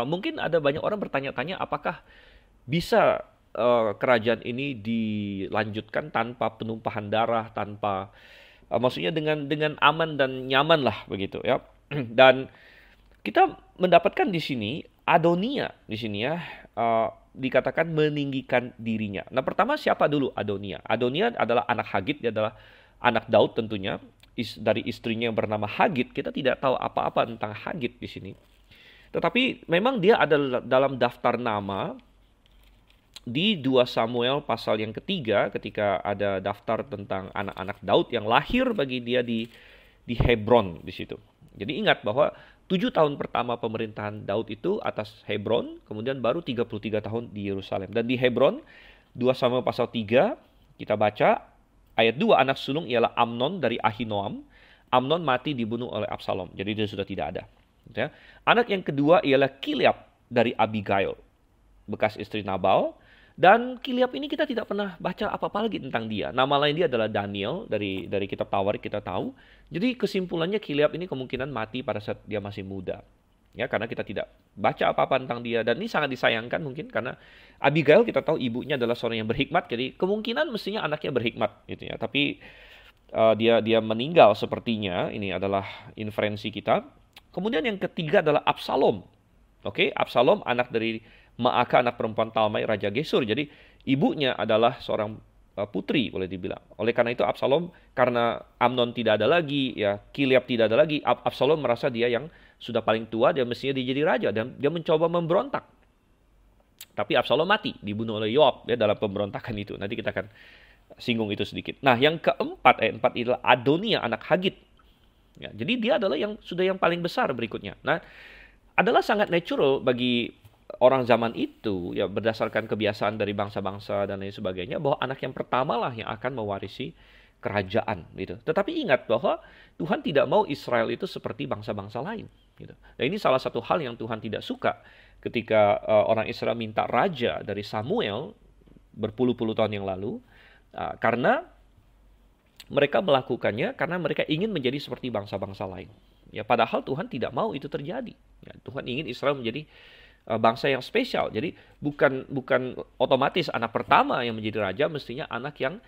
mungkin ada banyak orang bertanya-tanya apakah bisa kerajaan ini dilanjutkan tanpa penumpahan darah, tanpa maksudnya dengan aman dan nyaman lah begitu ya. Dan kita mendapatkan di sini Adonia di sini ya dikatakan meninggikan dirinya. Nah, pertama siapa dulu Adonia? Adonia adalah anak Hagit, dia adalah anak Daud tentunya, dari istrinya yang bernama Hagit. Kita tidak tahu apa-apa tentang Hagit di sini. Tetapi memang dia ada dalam daftar nama di 2 Samuel pasal yang ketiga ketika ada daftar tentang anak-anak Daud yang lahir bagi dia di Hebron di situ. Jadi ingat bahwa 7 tahun pertama pemerintahan Daud itu atas Hebron, kemudian baru 33 tahun di Yerusalem. Dan di Hebron, 2 Samuel pasal 3, kita baca, ayat 2, anak sulung ialah Amnon dari Ahinoam. Amnon mati dibunuh oleh Absalom. Jadi dia sudah tidak ada. Ya. Anak yang kedua ialah Kileab dari Abigail, bekas istri Nabal. Dan Kileab ini kita tidak pernah baca apa-apa lagi tentang dia. Nama lain dia adalah Daniel, dari kitab Tawarik kita tahu. Jadi kesimpulannya Kileab ini kemungkinan mati pada saat dia masih muda. Ya, karena kita tidak baca apa-apa tentang dia. Dan ini sangat disayangkan mungkin karena Abigail kita tahu ibunya adalah seorang yang berhikmat. Jadi kemungkinan mestinya anaknya berhikmat gitu ya. Tapi dia meninggal sepertinya. Ini adalah inferensi kita. Kemudian yang ketiga adalah Absalom. Oke, Absalom anak dari Maaka, anak perempuan Talmai, Raja Gesur. Jadi ibunya adalah seorang putri boleh dibilang. Oleh karena itu Absalom, karena Amnon tidak ada lagi, ya Kileab tidak ada lagi, Absalom merasa dia yang sudah paling tua, dia mestinya dia jadi raja, dan dia mencoba memberontak. Tapi Absalom mati, dibunuh oleh Yoab ya, dalam pemberontakan itu. Nanti kita akan singgung itu sedikit. Nah, yang keempat, ayat 4 adalah Adonia, anak Hagit. Ya, jadi dia adalah yang paling besar berikutnya. Nah, adalah sangat natural bagi orang zaman itu, ya berdasarkan kebiasaan dari bangsa-bangsa dan lain sebagainya, bahwa anak yang pertama lah yang akan mewarisi kerajaan gitu. Tetapi ingat bahwa Tuhan tidak mau Israel itu seperti bangsa-bangsa lain gitu. Dan ini salah satu hal yang Tuhan tidak suka ketika orang Israel minta raja dari Samuel berpuluh-puluh tahun yang lalu, karena mereka melakukannya karena mereka ingin menjadi seperti bangsa-bangsa lain. Ya, padahal Tuhan tidak mau itu terjadi. Ya, Tuhan ingin Israel menjadi bangsa yang spesial. Jadi bukan otomatis anak pertama yang menjadi raja, mestinya anak yang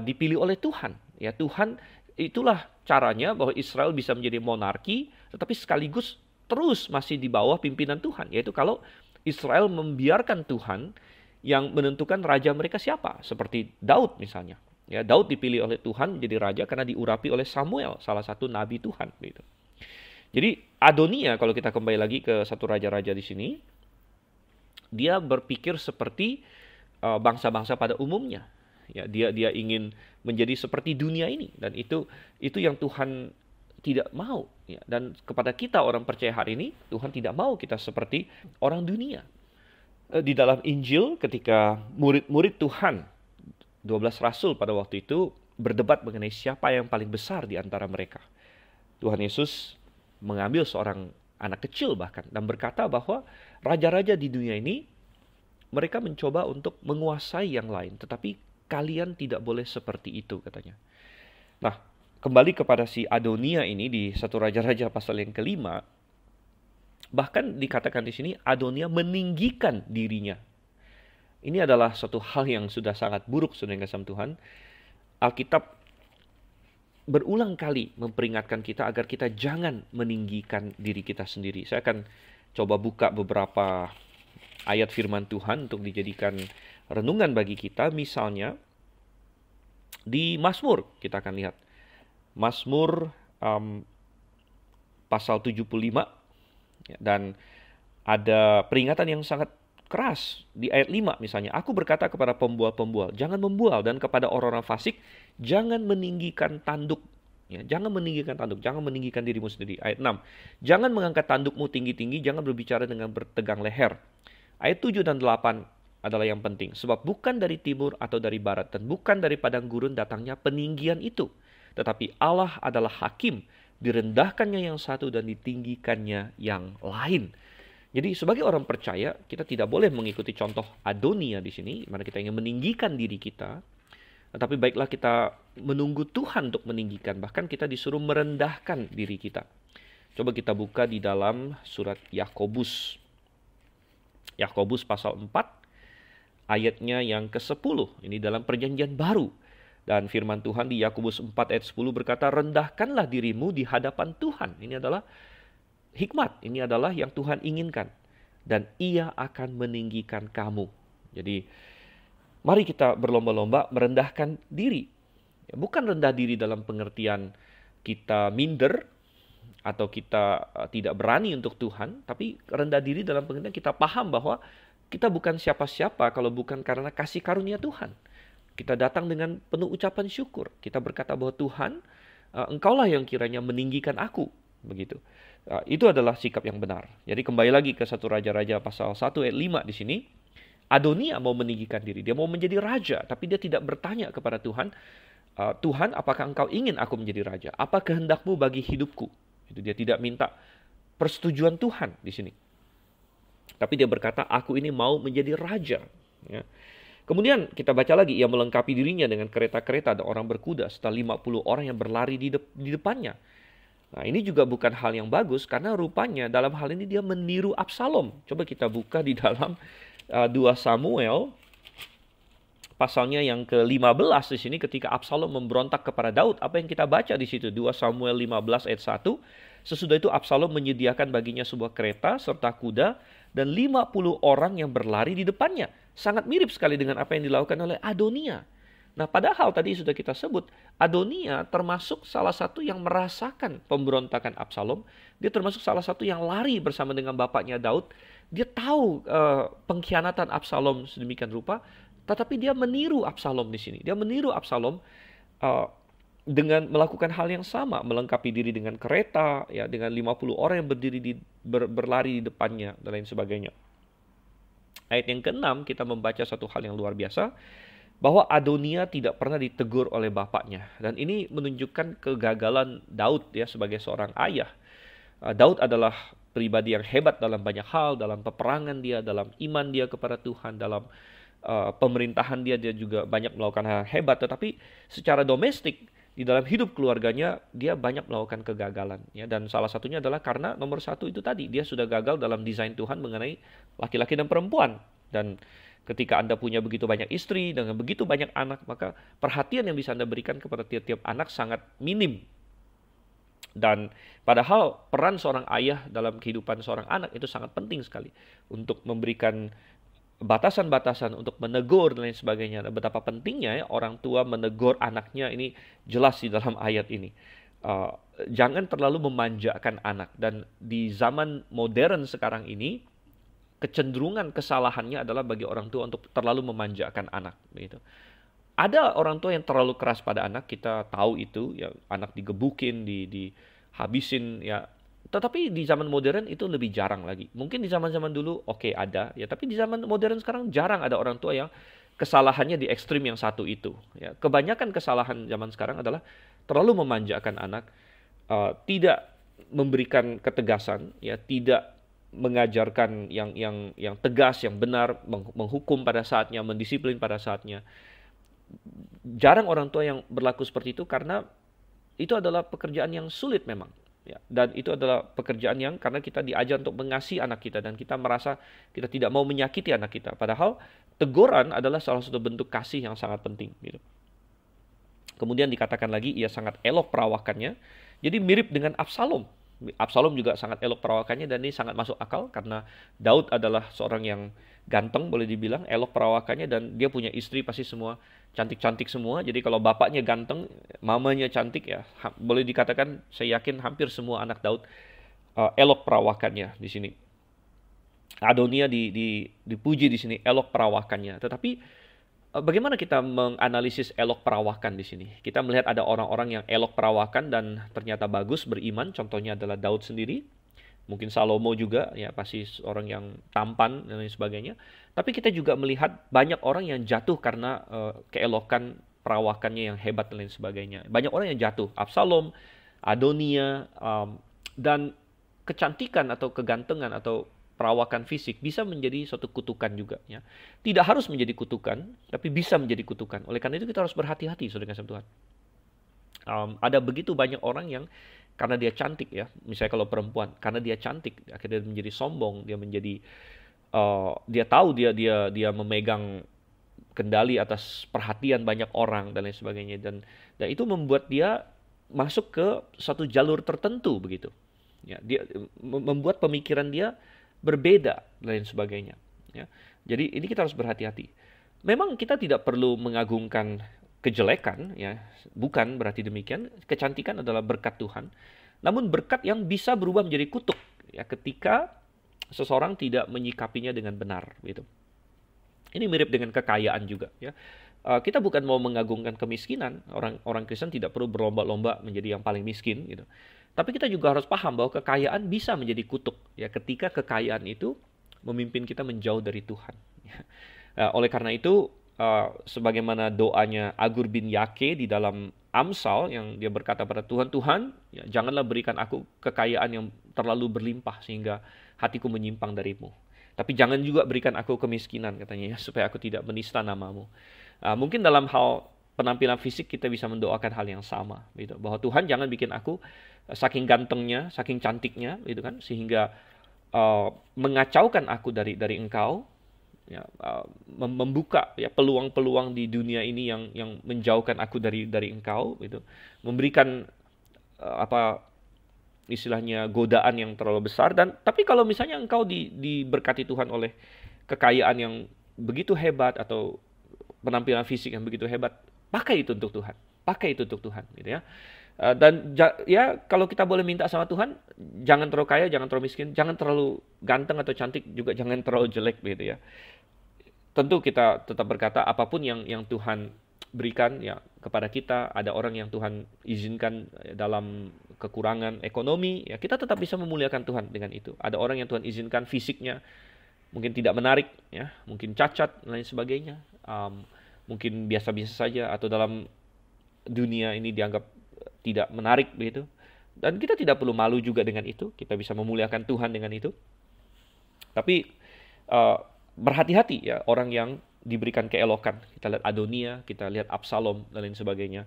dipilih oleh Tuhan. Ya, Tuhan itulah caranya bahwa Israel bisa menjadi monarki, tetapi sekaligus terus masih di bawah pimpinan Tuhan. Yaitu kalau Israel membiarkan Tuhan yang menentukan raja mereka siapa, seperti Daud misalnya. Ya, Daud dipilih oleh Tuhan menjadi raja karena diurapi oleh Samuel, salah satu nabi Tuhan. Gitu. Jadi Adonia, kalau kita kembali lagi ke satu raja-raja di sini, dia berpikir seperti bangsa-bangsa pada umumnya. Ya, dia ingin menjadi seperti dunia ini, dan itu yang Tuhan tidak mau. Ya, dan kepada kita orang percaya hari ini, Tuhan tidak mau kita seperti orang dunia. Di dalam Injil, ketika murid-murid Tuhan, 12 rasul pada waktu itu berdebat mengenai siapa yang paling besar di antara mereka. Tuhan Yesus mengambil seorang anak kecil bahkan dan berkata bahwa raja-raja di dunia ini mereka mencoba untuk menguasai yang lain, tetapi kalian tidak boleh seperti itu katanya. Nah, kembali kepada si Adonia ini di 1 Raja-Raja pasal yang kelima, bahkan dikatakan di sini Adonia meninggikan dirinya. Ini adalah suatu hal yang sudah sangat buruk, saudara yang kasih Tuhan. Alkitab berulang kali memperingatkan kita agar kita jangan meninggikan diri kita sendiri. Saya akan coba buka beberapa ayat firman Tuhan untuk dijadikan renungan bagi kita. Misalnya di Mazmur, kita akan lihat. Mazmur pasal 75. Dan ada peringatan yang sangat keras. Di ayat 5 misalnya, aku berkata kepada pembual-pembual, jangan membual, dan kepada orang-orang fasik, jangan meninggikan tanduk. Ya, jangan meninggikan tanduk, jangan meninggikan dirimu sendiri. Ayat 6, jangan mengangkat tandukmu tinggi-tinggi, jangan berbicara dengan bertegang leher. Ayat 7 dan 8 adalah yang penting. Sebab bukan dari timur atau dari barat, dan bukan dari padang gurun datangnya peninggian itu. Tetapi Allah adalah hakim, direndahkannya yang satu dan ditinggikannya yang lain. Jadi sebagai orang percaya, kita tidak boleh mengikuti contoh Adonia di sini, di mana kita ingin meninggikan diri kita. Tetapi baiklah kita menunggu Tuhan untuk meninggikan. Bahkan kita disuruh merendahkan diri kita. Coba kita buka di dalam surat Yakobus. Yakobus pasal 4, ayatnya yang ke-10. Ini dalam perjanjian baru. Dan firman Tuhan di Yakobus 4 ayat 10 berkata, rendahkanlah dirimu di hadapan Tuhan. Ini adalah hikmat, ini adalah yang Tuhan inginkan. Dan Ia akan meninggikan kamu. Jadi, mari kita berlomba-lomba merendahkan diri. Bukan rendah diri dalam pengertian kita minder, atau kita tidak berani untuk Tuhan. Tapi rendah diri dalam pengertian kita paham bahwa kita bukan siapa-siapa kalau bukan karena kasih karunia Tuhan. Kita datang dengan penuh ucapan syukur. Kita berkata bahwa Tuhan, Engkaulah yang kiranya meninggikan aku. Begitu. Itu adalah sikap yang benar. Jadi kembali lagi ke 1 Raja-Raja pasal 1 ayat 5 di sini. Adonia mau meninggikan diri. Dia mau menjadi raja. Tapi dia tidak bertanya kepada Tuhan. Tuhan, apakah engkau ingin aku menjadi raja? Apa kehendakmu bagi hidupku? Itu dia tidak minta persetujuan Tuhan di sini. Tapi dia berkata, aku ini mau menjadi raja. Ya. Kemudian kita baca lagi, ia melengkapi dirinya dengan kereta-kereta dan orang berkuda. Setelah 50 orang yang berlari di depannya. Nah, ini juga bukan hal yang bagus karena rupanya dalam hal ini dia meniru Absalom. Coba kita buka di dalam 2 Samuel pasalnya yang ke-15 di sini ketika Absalom memberontak kepada Daud. Apa yang kita baca di situ? 2 Samuel 15 ayat 1. Sesudah itu Absalom menyediakan baginya sebuah kereta serta kuda dan 50 orang yang berlari di depannya. Sangat mirip sekali dengan apa yang dilakukan oleh Adonia. Nah, padahal tadi sudah kita sebut, Adonia termasuk salah satu yang merasakan pemberontakan Absalom. Dia termasuk salah satu yang lari bersama dengan bapaknya Daud. Dia tahu pengkhianatan Absalom sedemikian rupa, tetapi dia meniru Absalom di sini. Dia meniru Absalom dengan melakukan hal yang sama, melengkapi diri dengan kereta, ya, dengan 50 orang yang berlari di depannya, dan lain sebagainya. Ayat yang ke-6 kita membaca satu hal yang luar biasa, bahwa Adonia tidak pernah ditegur oleh bapaknya. Dan ini menunjukkan kegagalan Daud ya sebagai seorang ayah. Daud adalah pribadi yang hebat dalam banyak hal, dalam peperangan dia, dalam iman dia kepada Tuhan, dalam pemerintahan dia juga banyak melakukan hal hebat. Tetapi secara domestik, di dalam hidup keluarganya, dia banyak melakukan kegagalan. Ya. Dan salah satunya adalah karena nomor satu itu tadi, dia sudah gagal dalam desain Tuhan mengenai laki-laki dan perempuan. Dan ketika Anda punya begitu banyak istri, dengan begitu banyak anak, maka perhatian yang bisa Anda berikan kepada tiap-tiap anak sangat minim. Dan padahal peran seorang ayah dalam kehidupan seorang anak itu sangat penting sekali. Untuk memberikan batasan-batasan, untuk menegur dan lain sebagainya. Betapa pentingnya ya, orang tua menegur anaknya, ini jelas di dalam ayat ini. Jangan terlalu memanjakan anak. Dan di zaman modern sekarang ini, kecenderungan kesalahannya adalah bagi orang tua untuk terlalu memanjakan anak. Gitu. Ada orang tua yang terlalu keras pada anak, kita tahu itu, ya, anak digebukin, dihabisin, ya. Tetapi di zaman modern itu lebih jarang lagi. Mungkin di zaman-zaman dulu oke, ada, ya. Tapi di zaman modern sekarang jarang ada orang tua yang kesalahannya di ekstrim yang satu itu. Ya. Kebanyakan kesalahan zaman sekarang adalah terlalu memanjakan anak, tidak memberikan ketegasan, ya, tidak mengajarkan yang tegas, yang benar, menghukum pada saatnya, mendisiplin pada saatnya. Jarang orang tua yang berlaku seperti itu karena itu adalah pekerjaan yang sulit memang. Ya, dan itu adalah pekerjaan yang karena kita diajar untuk mengasihi anak kita dan kita merasa kita tidak mau menyakiti anak kita. Padahal teguran adalah salah satu bentuk kasih yang sangat penting. Gitu. Kemudian dikatakan lagi ia sangat elok perawakannya. Jadi mirip dengan Absalom. Absalom juga sangat elok perawakannya dan ini sangat masuk akal karena Daud adalah seorang yang ganteng boleh dibilang, elok perawakannya dan dia punya istri pasti semua cantik-cantik semua. Jadi kalau bapaknya ganteng, mamanya cantik ya, boleh dikatakan saya yakin hampir semua anak Daud elok perawakannya di sini. Adonia dipuji di sini, elok perawakannya. Tetapi bagaimana kita menganalisis elok perawakan di sini? Kita melihat ada orang-orang yang elok perawakan dan ternyata bagus beriman. Contohnya adalah Daud sendiri. Mungkin Salomo juga, ya pasti orang yang tampan dan lain sebagainya. Tapi kita juga melihat banyak orang yang jatuh karena keelokan perawakannya yang hebat dan lain sebagainya. Banyak orang yang jatuh. Absalom, Adonia, dan kecantikan atau kegantengan atau perawakan fisik bisa menjadi suatu kutukan juga. Ya. Tidak harus menjadi kutukan, tapi bisa menjadi kutukan. Oleh karena itu kita harus berhati-hati, saudara kasih Tuhan. Ada begitu banyak orang yang karena dia cantik ya, misalnya kalau perempuan, karena dia cantik, akhirnya dia menjadi sombong, dia menjadi dia tahu dia memegang kendali atas perhatian banyak orang dan lain sebagainya, dan itu membuat dia masuk ke satu jalur tertentu begitu. Ya, dia membuat pemikiran dia berbeda dan lain sebagainya. Ya. Jadi ini kita harus berhati-hati. Memang kita tidak perlu mengagungkan kejelekan, ya, bukan berarti demikian. Kecantikan adalah berkat Tuhan, namun berkat yang bisa berubah menjadi kutuk, ya, ketika seseorang tidak menyikapinya dengan benar, gitu. Ini mirip dengan kekayaan juga, ya. Kita bukan mau mengagungkan kemiskinan. Orang Kristen tidak perlu berlomba-lomba menjadi yang paling miskin, gitu. Tapi kita juga harus paham bahwa kekayaan bisa menjadi kutuk, ya, ketika kekayaan itu memimpin kita menjauh dari Tuhan. Oleh karena itu, sebagaimana doanya Agur bin Yake di dalam Amsal yang dia berkata pada Tuhan, Tuhan, ya, janganlah berikan aku kekayaan yang terlalu berlimpah sehingga hatiku menyimpang darimu. Tapi jangan juga berikan aku kemiskinan, katanya, ya, supaya aku tidak menista namamu. Mungkin dalam hal penampilan fisik kita bisa mendoakan hal yang sama, gitu. Bahwa Tuhan jangan bikin aku saking gantengnya, saking cantiknya, gitu kan, sehingga mengacaukan aku dari Engkau. Ya, membuka ya peluang-peluang di dunia ini yang menjauhkan aku dari Engkau, gitu. Memberikan istilahnya godaan yang terlalu besar. Dan tapi kalau misalnya engkau diberkati Tuhan oleh kekayaan yang begitu hebat atau penampilan fisik yang begitu hebat, pakai itu untuk Tuhan. Pakai itu untuk Tuhan, gitu ya. Dan ya kalau kita boleh minta sama Tuhan, jangan terlalu kaya, jangan terlalu miskin, jangan terlalu ganteng atau cantik, juga jangan terlalu jelek, gitu ya. Tentu kita tetap berkata apapun yang Tuhan berikan ya kepada kita, ada orang yang Tuhan izinkan dalam kekurangan ekonomi, ya kita tetap bisa memuliakan Tuhan dengan itu. Ada orang yang Tuhan izinkan fisiknya mungkin tidak menarik, ya, mungkin cacat dan lain sebagainya, mungkin biasa-biasa saja atau dalam dunia ini dianggap tidak menarik begitu. Dan kita tidak perlu malu juga dengan itu, kita bisa memuliakan Tuhan dengan itu. Tapi berhati-hati ya orang yang diberikan keelokan. Kita lihat Adonia, kita lihat Absalom dan lain sebagainya.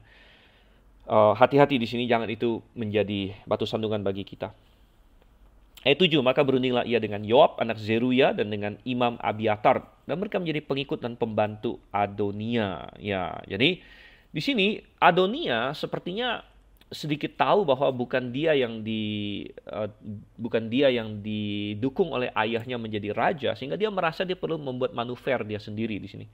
Hati-hati di sini, jangan itu menjadi batu sandungan bagi kita. Ayat 7, maka berundinglah ia dengan Yoab anak Zeruya dan dengan Imam Abiatar, dan mereka menjadi pengikut dan pembantu Adonia. Ya, jadi di sini Adonia sepertinya sedikit tahu bahwa bukan dia yang didukung oleh ayahnya menjadi raja, sehingga dia merasa dia perlu membuat manuver dia sendiri di sini.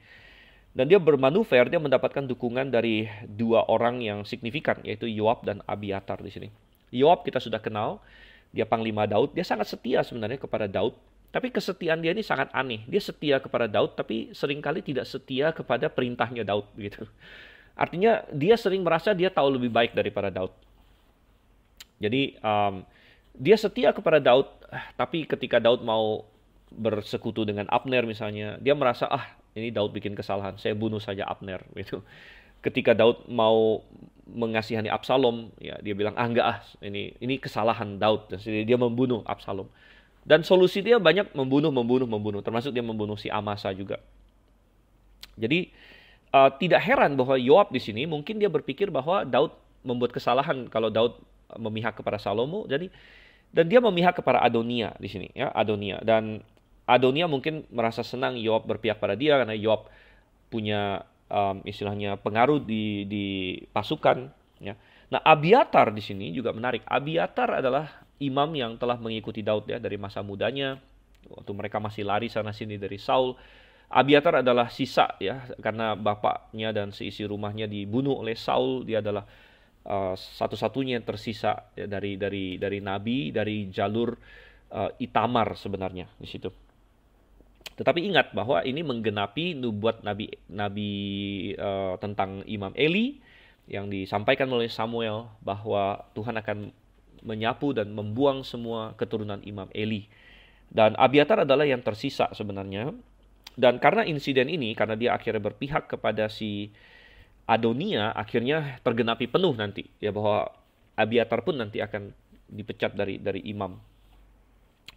Dan dia bermanuver, dia mendapatkan dukungan dari dua orang yang signifikan, yaitu Yoab dan Abiatar di sini. Yoab kita sudah kenal, dia panglima Daud, dia sangat setia sebenarnya kepada Daud, tapi kesetiaan dia ini sangat aneh. Dia setia kepada Daud, tapi seringkali tidak setia kepada perintahnya Daud, gitu. Artinya dia sering merasa dia tahu lebih baik daripada Daud. Jadi dia setia kepada Daud, tapi ketika Daud mau bersekutu dengan Abner misalnya, dia merasa ini Daud bikin kesalahan, saya bunuh saja Abner, gitu. Ketika Daud mau mengasihani Absalom, ya dia bilang enggak, ini kesalahan Daud, jadi dia membunuh Absalom. Dan solusi dia banyak membunuh, termasuk dia membunuh si Amasa juga. Jadi tidak heran bahwa Yoab di sini mungkin dia berpikir bahwa Daud membuat kesalahan kalau Daud memihak kepada Salomo, dan dia memihak kepada Adonia di sini, ya, Adonia. Dan Adonia mungkin merasa senang Yoab berpihak pada dia karena Yoab punya istilahnya pengaruh di pasukan, ya. Nah, Abiatar di sini juga menarik. Abiatar adalah imam yang telah mengikuti Daud ya dari masa mudanya, waktu mereka masih lari sana sini dari Saul. Abiatar adalah sisa ya, karena bapaknya dan seisi rumahnya dibunuh oleh Saul. Dia adalah satu-satunya yang tersisa ya, dari nabi, dari jalur Itamar sebenarnya di situ. Tetapi ingat bahwa ini menggenapi nubuat nabi tentang Imam Eli yang disampaikan oleh Samuel bahwa Tuhan akan menyapu dan membuang semua keturunan Imam Eli. Dan Abiatar adalah yang tersisa sebenarnya. Dan karena insiden ini, karena dia akhirnya berpihak kepada si Adonia, akhirnya tergenapi penuh nanti ya bahwa Abiatar pun nanti akan dipecat dari imam.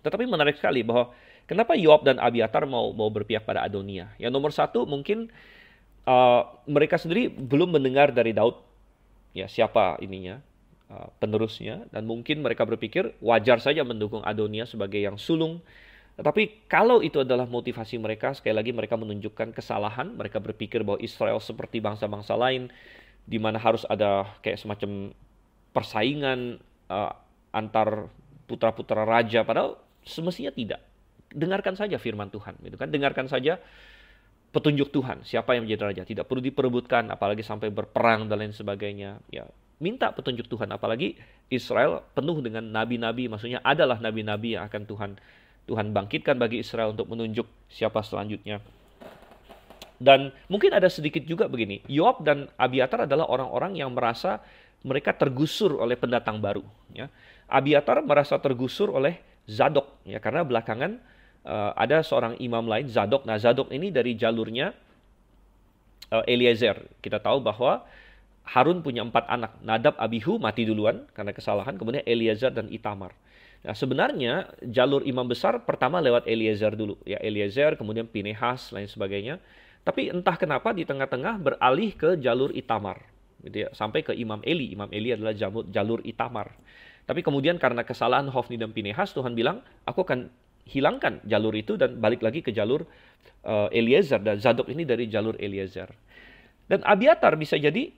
Tetapi menarik sekali bahwa kenapa Yoab dan Abiatar mau berpihak pada Adonia? Yang nomor satu mungkin mereka sendiri belum mendengar dari Daud ya siapa ininya penerusnya, dan mungkin mereka berpikir wajar saja mendukung Adonia sebagai yang sulung. Tetapi kalau itu adalah motivasi mereka, sekali lagi mereka menunjukkan kesalahan. Mereka berpikir bahwa Israel seperti bangsa-bangsa lain, di mana harus ada kayak semacam persaingan antar putra-putra raja, padahal semestinya tidak. Dengarkan saja firman Tuhan, gitu kan? Dengarkan saja petunjuk Tuhan, siapa yang menjadi raja. Tidak perlu diperebutkan, apalagi sampai berperang dan lain sebagainya. Ya, minta petunjuk Tuhan, apalagi Israel penuh dengan nabi-nabi, maksudnya adalah nabi-nabi yang akan Tuhan bangkitkan bagi Israel untuk menunjuk siapa selanjutnya. Dan mungkin ada sedikit juga begini, Yoab dan Abiatar adalah orang-orang yang merasa mereka tergusur oleh pendatang baru. Ya. Abiatar merasa tergusur oleh Zadok, ya, karena belakangan ada seorang imam lain, Zadok. Nah, Zadok ini dari jalurnya Eliezer. Kita tahu bahwa Harun punya 4 anak. Nadab, Abihu mati duluan karena kesalahan, kemudian Eliezer dan Itamar. Nah, sebenarnya jalur imam besar pertama lewat Eliezer dulu. Ya, Eliezer, kemudian Pinehas, lain sebagainya. Tapi entah kenapa di tengah-tengah beralih ke jalur Itamar. Gitu ya, sampai ke Imam Eli. Imam Eli adalah jalur Itamar. Tapi kemudian karena kesalahan Hofni dan Pinehas, Tuhan bilang, aku akan hilangkan jalur itu dan balik lagi ke jalur Eliezer. Dan Zadok ini dari jalur Eliezer. Dan Abiatar bisa jadi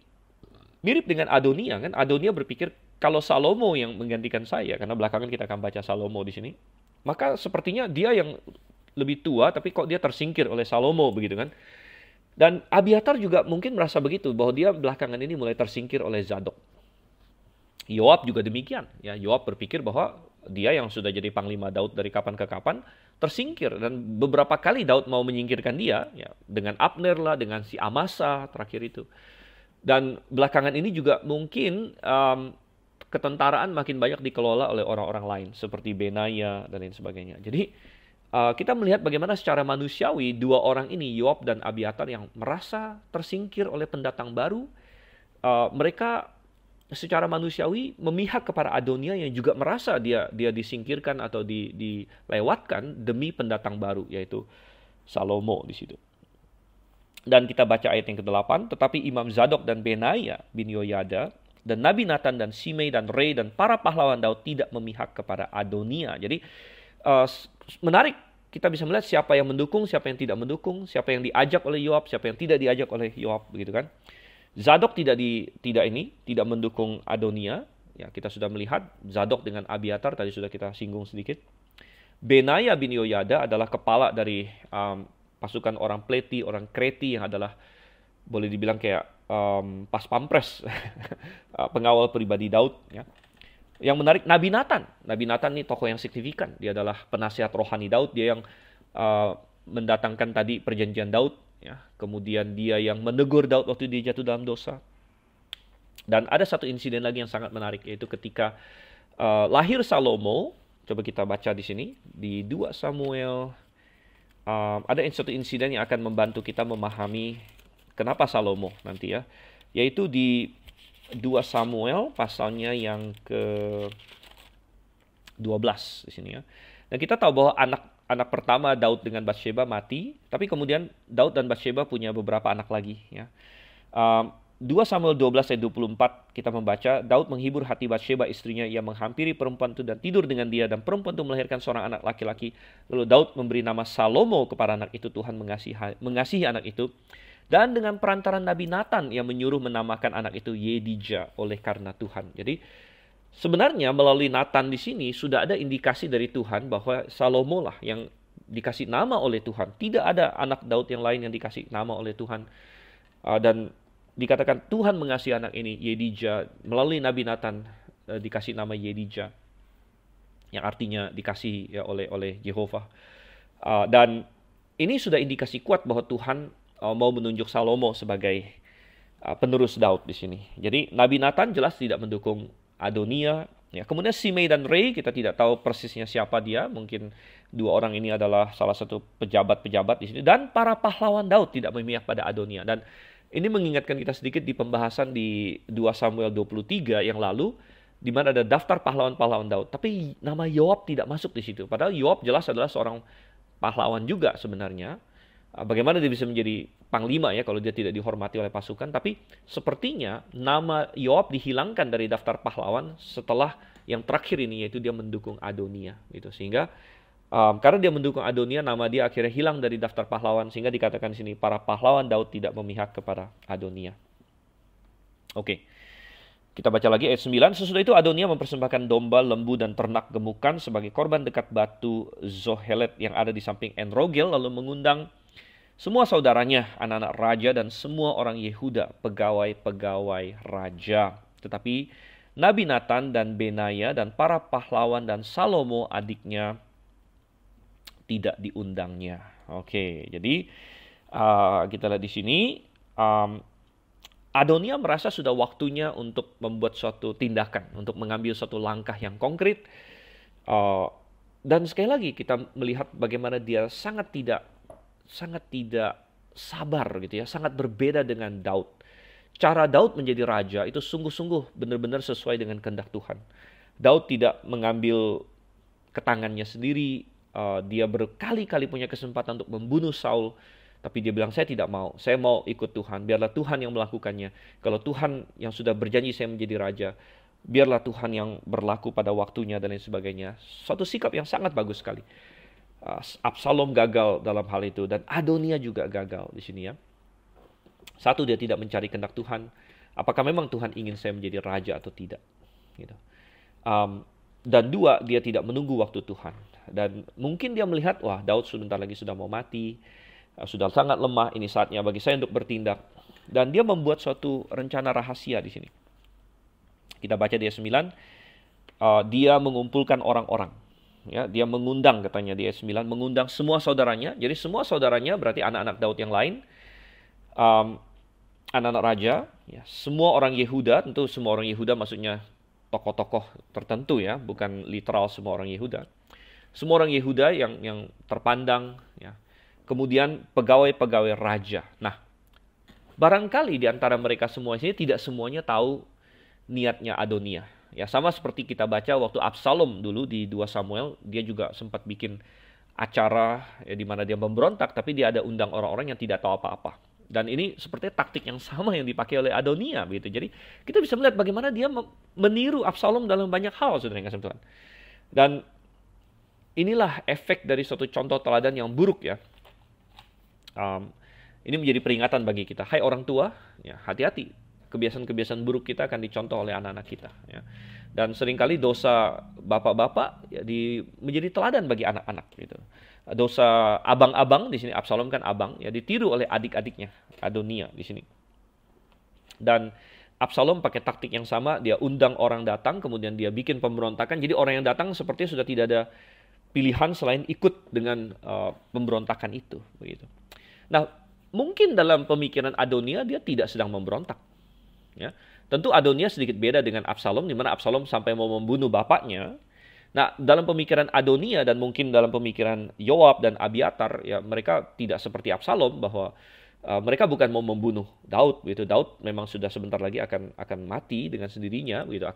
mirip dengan Adonia, kan? Adonia berpikir kalau Salomo yang menggantikan saya, karena belakangan kita akan baca Salomo di sini, maka sepertinya dia yang lebih tua, tapi kok dia tersingkir oleh Salomo begitu kan? Dan Abiatar juga mungkin merasa begitu, bahwa dia belakangan ini mulai tersingkir oleh Zadok. Yoab juga demikian, ya. Yoab berpikir bahwa dia yang sudah jadi panglima Daud dari kapan ke kapan tersingkir, dan beberapa kali Daud mau menyingkirkan dia, ya, dengan Abner lah, dengan si Amasa terakhir itu. Dan belakangan ini juga mungkin ketentaraan makin banyak dikelola oleh orang-orang lain seperti Benaya dan lain sebagainya. Jadi kita melihat bagaimana secara manusiawi dua orang ini, Yoab dan Abiatar, yang merasa tersingkir oleh pendatang baru. Mereka secara manusiawi memihak kepada Adonia yang juga merasa dia disingkirkan atau dilewatkan demi pendatang baru, yaitu Salomo di situ. Dan kita baca ayat yang ke-8, tetapi Imam Zadok dan Benaya bin Yoyada dan Nabi Nathan dan Simei dan Rei dan para pahlawan Daud tidak memihak kepada Adonia. Jadi menarik, kita bisa melihat siapa yang mendukung, siapa yang tidak mendukung, siapa yang diajak oleh Yoab, siapa yang tidak diajak oleh Yoab, begitu kan? Zadok tidak mendukung Adonia. Ya, kita sudah melihat Zadok dengan Abiatar tadi sudah kita singgung sedikit. Benaya bin Yoyada adalah kepala dari pasukan orang Pleti, orang Kreti, yang adalah boleh dibilang kayak pas pampres pengawal pribadi Daud. Ya. Yang menarik, Nabi Nathan. Nabi Nathan ini tokoh yang signifikan. Dia adalah penasihat rohani Daud. Dia yang mendatangkan tadi perjanjian Daud. Ya. Kemudian dia yang menegur Daud waktu dia jatuh dalam dosa. Dan ada satu insiden lagi yang sangat menarik, yaitu ketika lahir Salomo. Coba kita baca di sini di 2 Samuel. Ada satu insiden yang akan membantu kita memahami kenapa Salomo nanti ya, yaitu di 2 Samuel pasalnya yang ke-12 di sini ya. Dan kita tahu bahwa anak pertama Daud dengan Batsheba mati, tapi kemudian Daud dan Batsheba punya beberapa anak lagi ya. 2 Samuel 12 ayat 24 kita membaca, Daud menghibur hati Batsheba istrinya, ia menghampiri perempuan itu dan tidur dengan dia, dan perempuan itu melahirkan seorang anak laki-laki. Lalu Daud memberi nama Salomo kepada anak itu. Tuhan mengasihi anak itu, dan dengan perantaran Nabi Nathan yang menyuruh menamakan anak itu Yedija oleh karena Tuhan. Jadi sebenarnya melalui Nathan di sini sudah ada indikasi dari Tuhan bahwa Salomo lah yang dikasih nama oleh Tuhan. Tidak ada anak Daud yang lain yang dikasih nama oleh Tuhan. Dan dikatakan Tuhan mengasihi anak ini, Yedija, melalui Nabi Nathan dikasih nama Yedija, yang artinya dikasihi ya oleh Yehova. Dan ini sudah indikasi kuat bahwa Tuhan mau menunjuk Salomo sebagai penerus Daud di sini. Jadi Nabi Nathan jelas tidak mendukung Adonia. Ya, kemudian Simei dan Rei kita tidak tahu persisnya siapa dia. Mungkin dua orang ini adalah salah satu pejabat-pejabat di sini. Dan para pahlawan Daud tidak memihak pada Adonia. Dan ini mengingatkan kita sedikit di pembahasan di 2 Samuel 23 yang lalu, di mana ada daftar pahlawan-pahlawan Daud. Tapi nama Yoab tidak masuk di situ. Padahal Yoab jelas adalah seorang pahlawan juga sebenarnya. Bagaimana dia bisa menjadi panglima ya kalau dia tidak dihormati oleh pasukan. Tapi sepertinya nama Yoab dihilangkan dari daftar pahlawan setelah yang terakhir ini, yaitu dia mendukung Adonia. Gitu. Sehingga karena dia mendukung Adonia, nama dia akhirnya hilang dari daftar pahlawan. Sehingga dikatakan di sini para pahlawan Daud tidak memihak kepada Adonia. Oke. Kita baca lagi ayat 9. Sesudah itu Adonia mempersembahkan domba, lembu, dan ternak gemukan sebagai korban dekat batu Zohelet yang ada di samping En-Rogel, lalu mengundang semua saudaranya, anak-anak raja, dan semua orang Yehuda, pegawai-pegawai raja. Tetapi Nabi Nathan dan Benaya dan para pahlawan dan Salomo adiknya tidak diundangnya. Oke, jadi kita lihat di sini. Adonia merasa sudah waktunya untuk membuat suatu tindakan, untuk mengambil suatu langkah yang konkret. Dan sekali lagi kita melihat bagaimana dia sangat tidak sabar gitu ya, sangat berbeda dengan Daud. Cara Daud menjadi raja itu sungguh-sungguh benar-benar sesuai dengan kehendak Tuhan. Daud tidak mengambil ke tangannya sendiri, dia berkali-kali punya kesempatan untuk membunuh Saul. Tapi dia bilang, saya tidak mau, saya mau ikut Tuhan, biarlah Tuhan yang melakukannya. Kalau Tuhan yang sudah berjanji saya menjadi raja, biarlah Tuhan yang berlaku pada waktunya dan lain sebagainya. Suatu sikap yang sangat bagus sekali. Absalom gagal dalam hal itu, dan Adonia juga gagal di sini ya. Satu, dia tidak mencari kehendak Tuhan. Apakah memang Tuhan ingin saya menjadi raja atau tidak? Gitu. Dan dua, dia tidak menunggu waktu Tuhan. Dan mungkin dia melihat, wah Daud sebentar lagi sudah mau mati, sudah sangat lemah, ini saatnya bagi saya untuk bertindak. Dan dia membuat suatu rencana rahasia di sini. Kita baca di ayat 9, dia mengumpulkan orang-orang. Ya, dia mengundang, katanya di ayat 9, mengundang semua saudaranya. Jadi semua saudaranya berarti anak-anak Daud yang lain, anak-anak raja, ya, semua orang Yehuda. Tentu semua orang Yehuda maksudnya tokoh-tokoh tertentu ya, bukan literal semua orang Yehuda. Semua orang Yehuda yang terpandang, ya. Kemudian pegawai-pegawai raja. Nah, barangkali di antara mereka semua ini tidak semuanya tahu niatnya Adonia. Ya, sama seperti kita baca waktu Absalom dulu di 2 Samuel, dia juga sempat bikin acara ya, di mana dia memberontak, tapi dia ada undang orang-orang yang tidak tahu apa-apa. Dan ini seperti taktik yang sama yang dipakai oleh Adonia begitu. Jadi kita bisa melihat bagaimana dia meniru Absalom dalam banyak hal, saudara yang kasih Tuhan. Dan inilah efek dari suatu contoh teladan yang buruk ya. Ini menjadi peringatan bagi kita. Hai orang tua, ya, hati-hati. Kebiasaan-kebiasaan buruk kita akan dicontoh oleh anak-anak kita. Ya. Dan seringkali dosa bapak-bapak ya, menjadi teladan bagi anak-anak. Gitu. Dosa abang-abang, di sini Absalom kan abang, ya, ditiru oleh adik-adiknya, Adonia di sini. Dan Absalom pakai taktik yang sama, dia undang orang datang, kemudian dia bikin pemberontakan. Jadi orang yang datang sepertinya sudah tidak ada pilihan selain ikut dengan pemberontakan itu. Begitu. Nah, mungkin dalam pemikiran Adonia dia tidak sedang memberontak. Ya. Tentu Adonia sedikit beda dengan Absalom, di mana Absalom sampai mau membunuh bapaknya. Nah, dalam pemikiran Adonia dan mungkin dalam pemikiran Yoab dan Abiatar, ya mereka tidak seperti Absalom bahwa mereka bukan mau membunuh Daud. Gitu. Daud memang sudah sebentar lagi akan mati dengan sendirinya, gitu.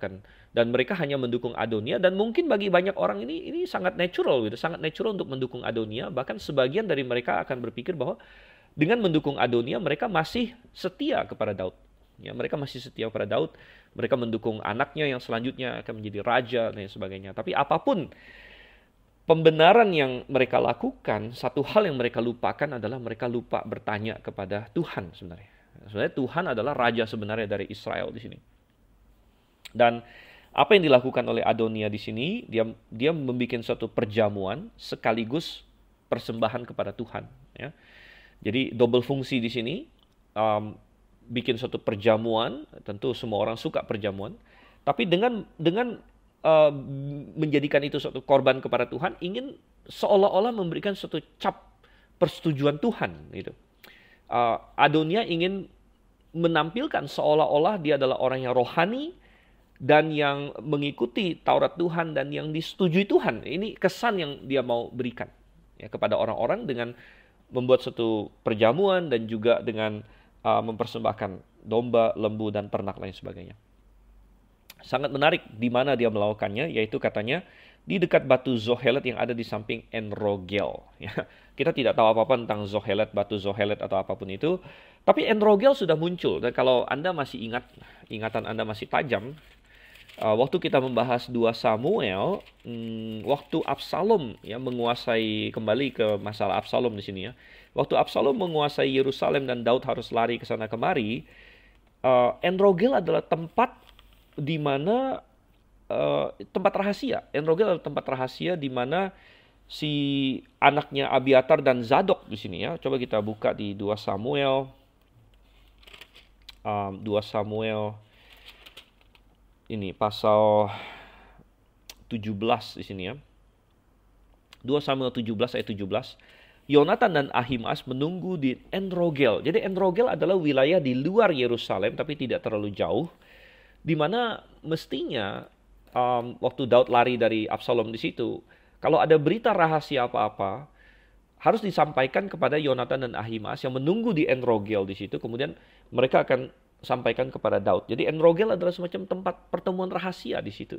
Dan mereka hanya mendukung Adonia. Dan mungkin bagi banyak orang ini sangat natural, gitu. Sangat natural untuk mendukung Adonia. Bahkan sebagian dari mereka akan berpikir bahwa dengan mendukung Adonia mereka masih setia kepada Daud. Ya, mereka masih setia kepada Daud. Mereka mendukung anaknya yang selanjutnya akan menjadi raja dan sebagainya. Tapi apapun pembenaran yang mereka lakukan, satu hal yang mereka lupakan adalah mereka lupa bertanya kepada Tuhan sebenarnya. Sebenarnya Tuhan adalah raja sebenarnya dari Israel di sini. Dan apa yang dilakukan oleh Adonia di sini, dia membuat suatu perjamuan sekaligus persembahan kepada Tuhan. Ya. Jadi double fungsi di sini, bikin suatu perjamuan, tentu semua orang suka perjamuan, tapi dengan menjadikan itu suatu korban kepada Tuhan, ingin seolah-olah memberikan suatu cap persetujuan Tuhan gitu. Adonia ingin menampilkan seolah-olah dia adalah orang yang rohani dan yang mengikuti Taurat Tuhan dan yang disetujui Tuhan. Ini kesan yang dia mau berikan ya kepada orang-orang dengan membuat suatu perjamuan dan juga dengan mempersembahkan domba, lembu dan ternak lain sebagainya. Sangat menarik di mana dia melakukannya, yaitu katanya di dekat batu Zohelet yang ada di samping Enrogel. Ya, kita tidak tahu apa-apa tentang Zohelet, batu Zohelet atau apapun itu. Tapi Enrogel sudah muncul. Dan kalau Anda masih ingat, ingatan Anda masih tajam, waktu kita membahas 2 Samuel, waktu Absalom ya menguasai, kembali ke masalah Absalom di sini ya. Waktu Absalom menguasai Yerusalem dan Daud harus lari ke sana kemari, Enrogel adalah tempat di mana tempat rahasia. Enrogel adalah tempat rahasia di mana si anaknya Abiatar dan Zadok di sini ya. Coba kita buka di 2 Samuel. 2 Samuel ini pasal 17 di sini ya. 2 Samuel 17 ayat 17. Yonatan dan Ahimaas menunggu di Enrogel. Jadi Enrogel adalah wilayah di luar Yerusalem tapi tidak terlalu jauh, di mana mestinya waktu Daud lari dari Absalom di situ, kalau ada berita rahasia apa-apa, harus disampaikan kepada Yonatan dan Ahimaas yang menunggu di Enrogel di situ, kemudian mereka akan sampaikan kepada Daud. Jadi Enrogel adalah semacam tempat pertemuan rahasia di situ.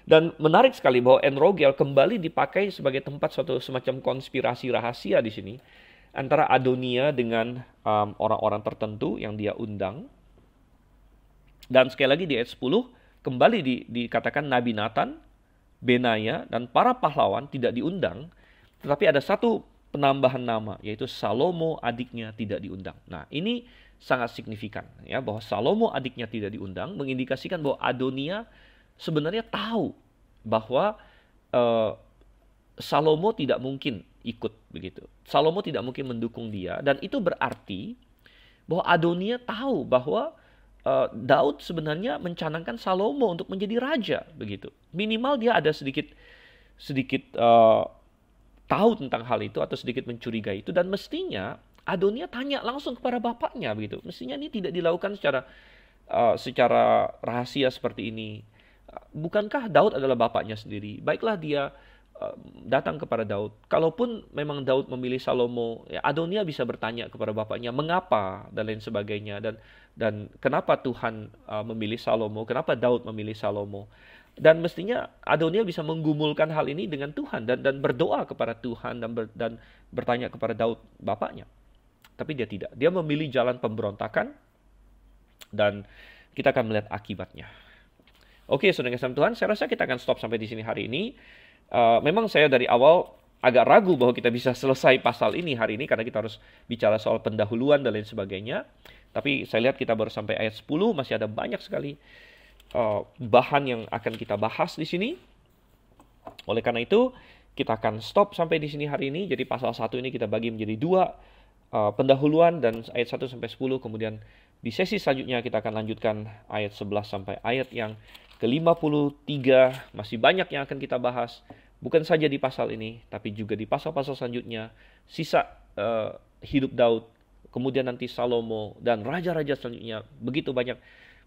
Dan menarik sekali bahwa Enrogel kembali dipakai sebagai tempat suatu semacam konspirasi rahasia di sini antara Adonia dengan orang-orang tertentu yang dia undang. Dan sekali lagi di ayat 10 kembali dikatakan Nabi Nathan, Benaya, dan para pahlawan tidak diundang, tetapi ada satu penambahan nama, yaitu Salomo adiknya tidak diundang. Nah, ini sangat signifikan ya, bahwa Salomo adiknya tidak diundang, mengindikasikan bahwa Adonia sebenarnya tahu bahwa Salomo tidak mungkin ikut begitu. Salomo tidak mungkin mendukung dia, dan itu berarti bahwa Adonia tahu bahwa Daud sebenarnya mencanangkan Salomo untuk menjadi raja begitu. Minimal dia ada sedikit tahu tentang hal itu atau sedikit mencurigai itu, dan mestinya Adonia tanya langsung kepada bapaknya begitu. Mestinya ini tidak dilakukan secara rahasia seperti ini. Bukankah Daud adalah bapaknya sendiri? Baiklah dia datang kepada Daud. Kalaupun memang Daud memilih Salomo, ya Adonia bisa bertanya kepada bapaknya mengapa dan lain sebagainya, dan kenapa Tuhan memilih Salomo, kenapa Daud memilih Salomo. Dan mestinya Adonia bisa menggumulkan hal ini dengan Tuhan dan berdoa kepada Tuhan dan bertanya kepada Daud bapaknya. Tapi dia tidak. Dia memilih jalan pemberontakan dan kita akan melihat akibatnya. Oke, saudara kasih Tuhan, saya rasa kita akan stop sampai di sini hari ini. Memang saya dari awal agak ragu bahwa kita bisa selesai pasal ini hari ini karena kita harus bicara soal pendahuluan dan lain sebagainya. Tapi saya lihat kita baru sampai ayat 10, masih ada banyak sekali bahan yang akan kita bahas di sini. Oleh karena itu, kita akan stop sampai di sini hari ini. Jadi pasal 1 ini kita bagi menjadi 2, pendahuluan dan ayat 1 sampai 10. Kemudian di sesi selanjutnya kita akan lanjutkan ayat 11 sampai ayat yang ke-53. Masih banyak yang akan kita bahas. Bukan saja di pasal ini, tapi juga di pasal-pasal selanjutnya. Sisa hidup Daud, kemudian nanti Salomo, dan raja-raja selanjutnya. Begitu banyak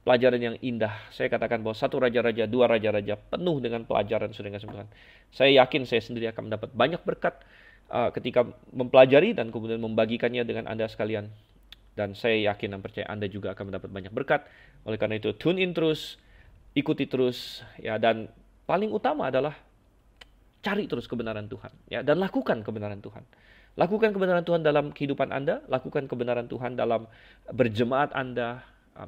pelajaran yang indah. Saya katakan bahwa 1 raja-raja, 2 raja-raja penuh dengan pelajaran, saudara kasih Tuhan. Saya yakin saya sendiri akan mendapat banyak berkat ketika mempelajari dan kemudian membagikannya dengan Anda sekalian. Dan saya yakin dan percaya Anda juga akan mendapat banyak berkat. Oleh karena itu, tune in terus, ikuti terus, ya, dan paling utama adalah cari terus kebenaran Tuhan, ya, dan lakukan kebenaran Tuhan. Lakukan kebenaran Tuhan dalam kehidupan Anda, lakukan kebenaran Tuhan dalam berjemaat Anda,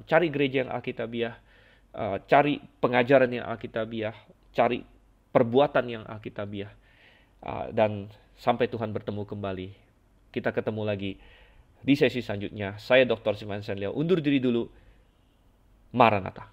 cari gereja yang alkitabiah, cari pengajaran yang alkitabiah, cari perbuatan yang alkitabiah, dan sampai Tuhan bertemu kembali. Kita ketemu lagi di sesi selanjutnya. Saya Dr. Stephen Einstein Liao undur diri dulu. Maranatha.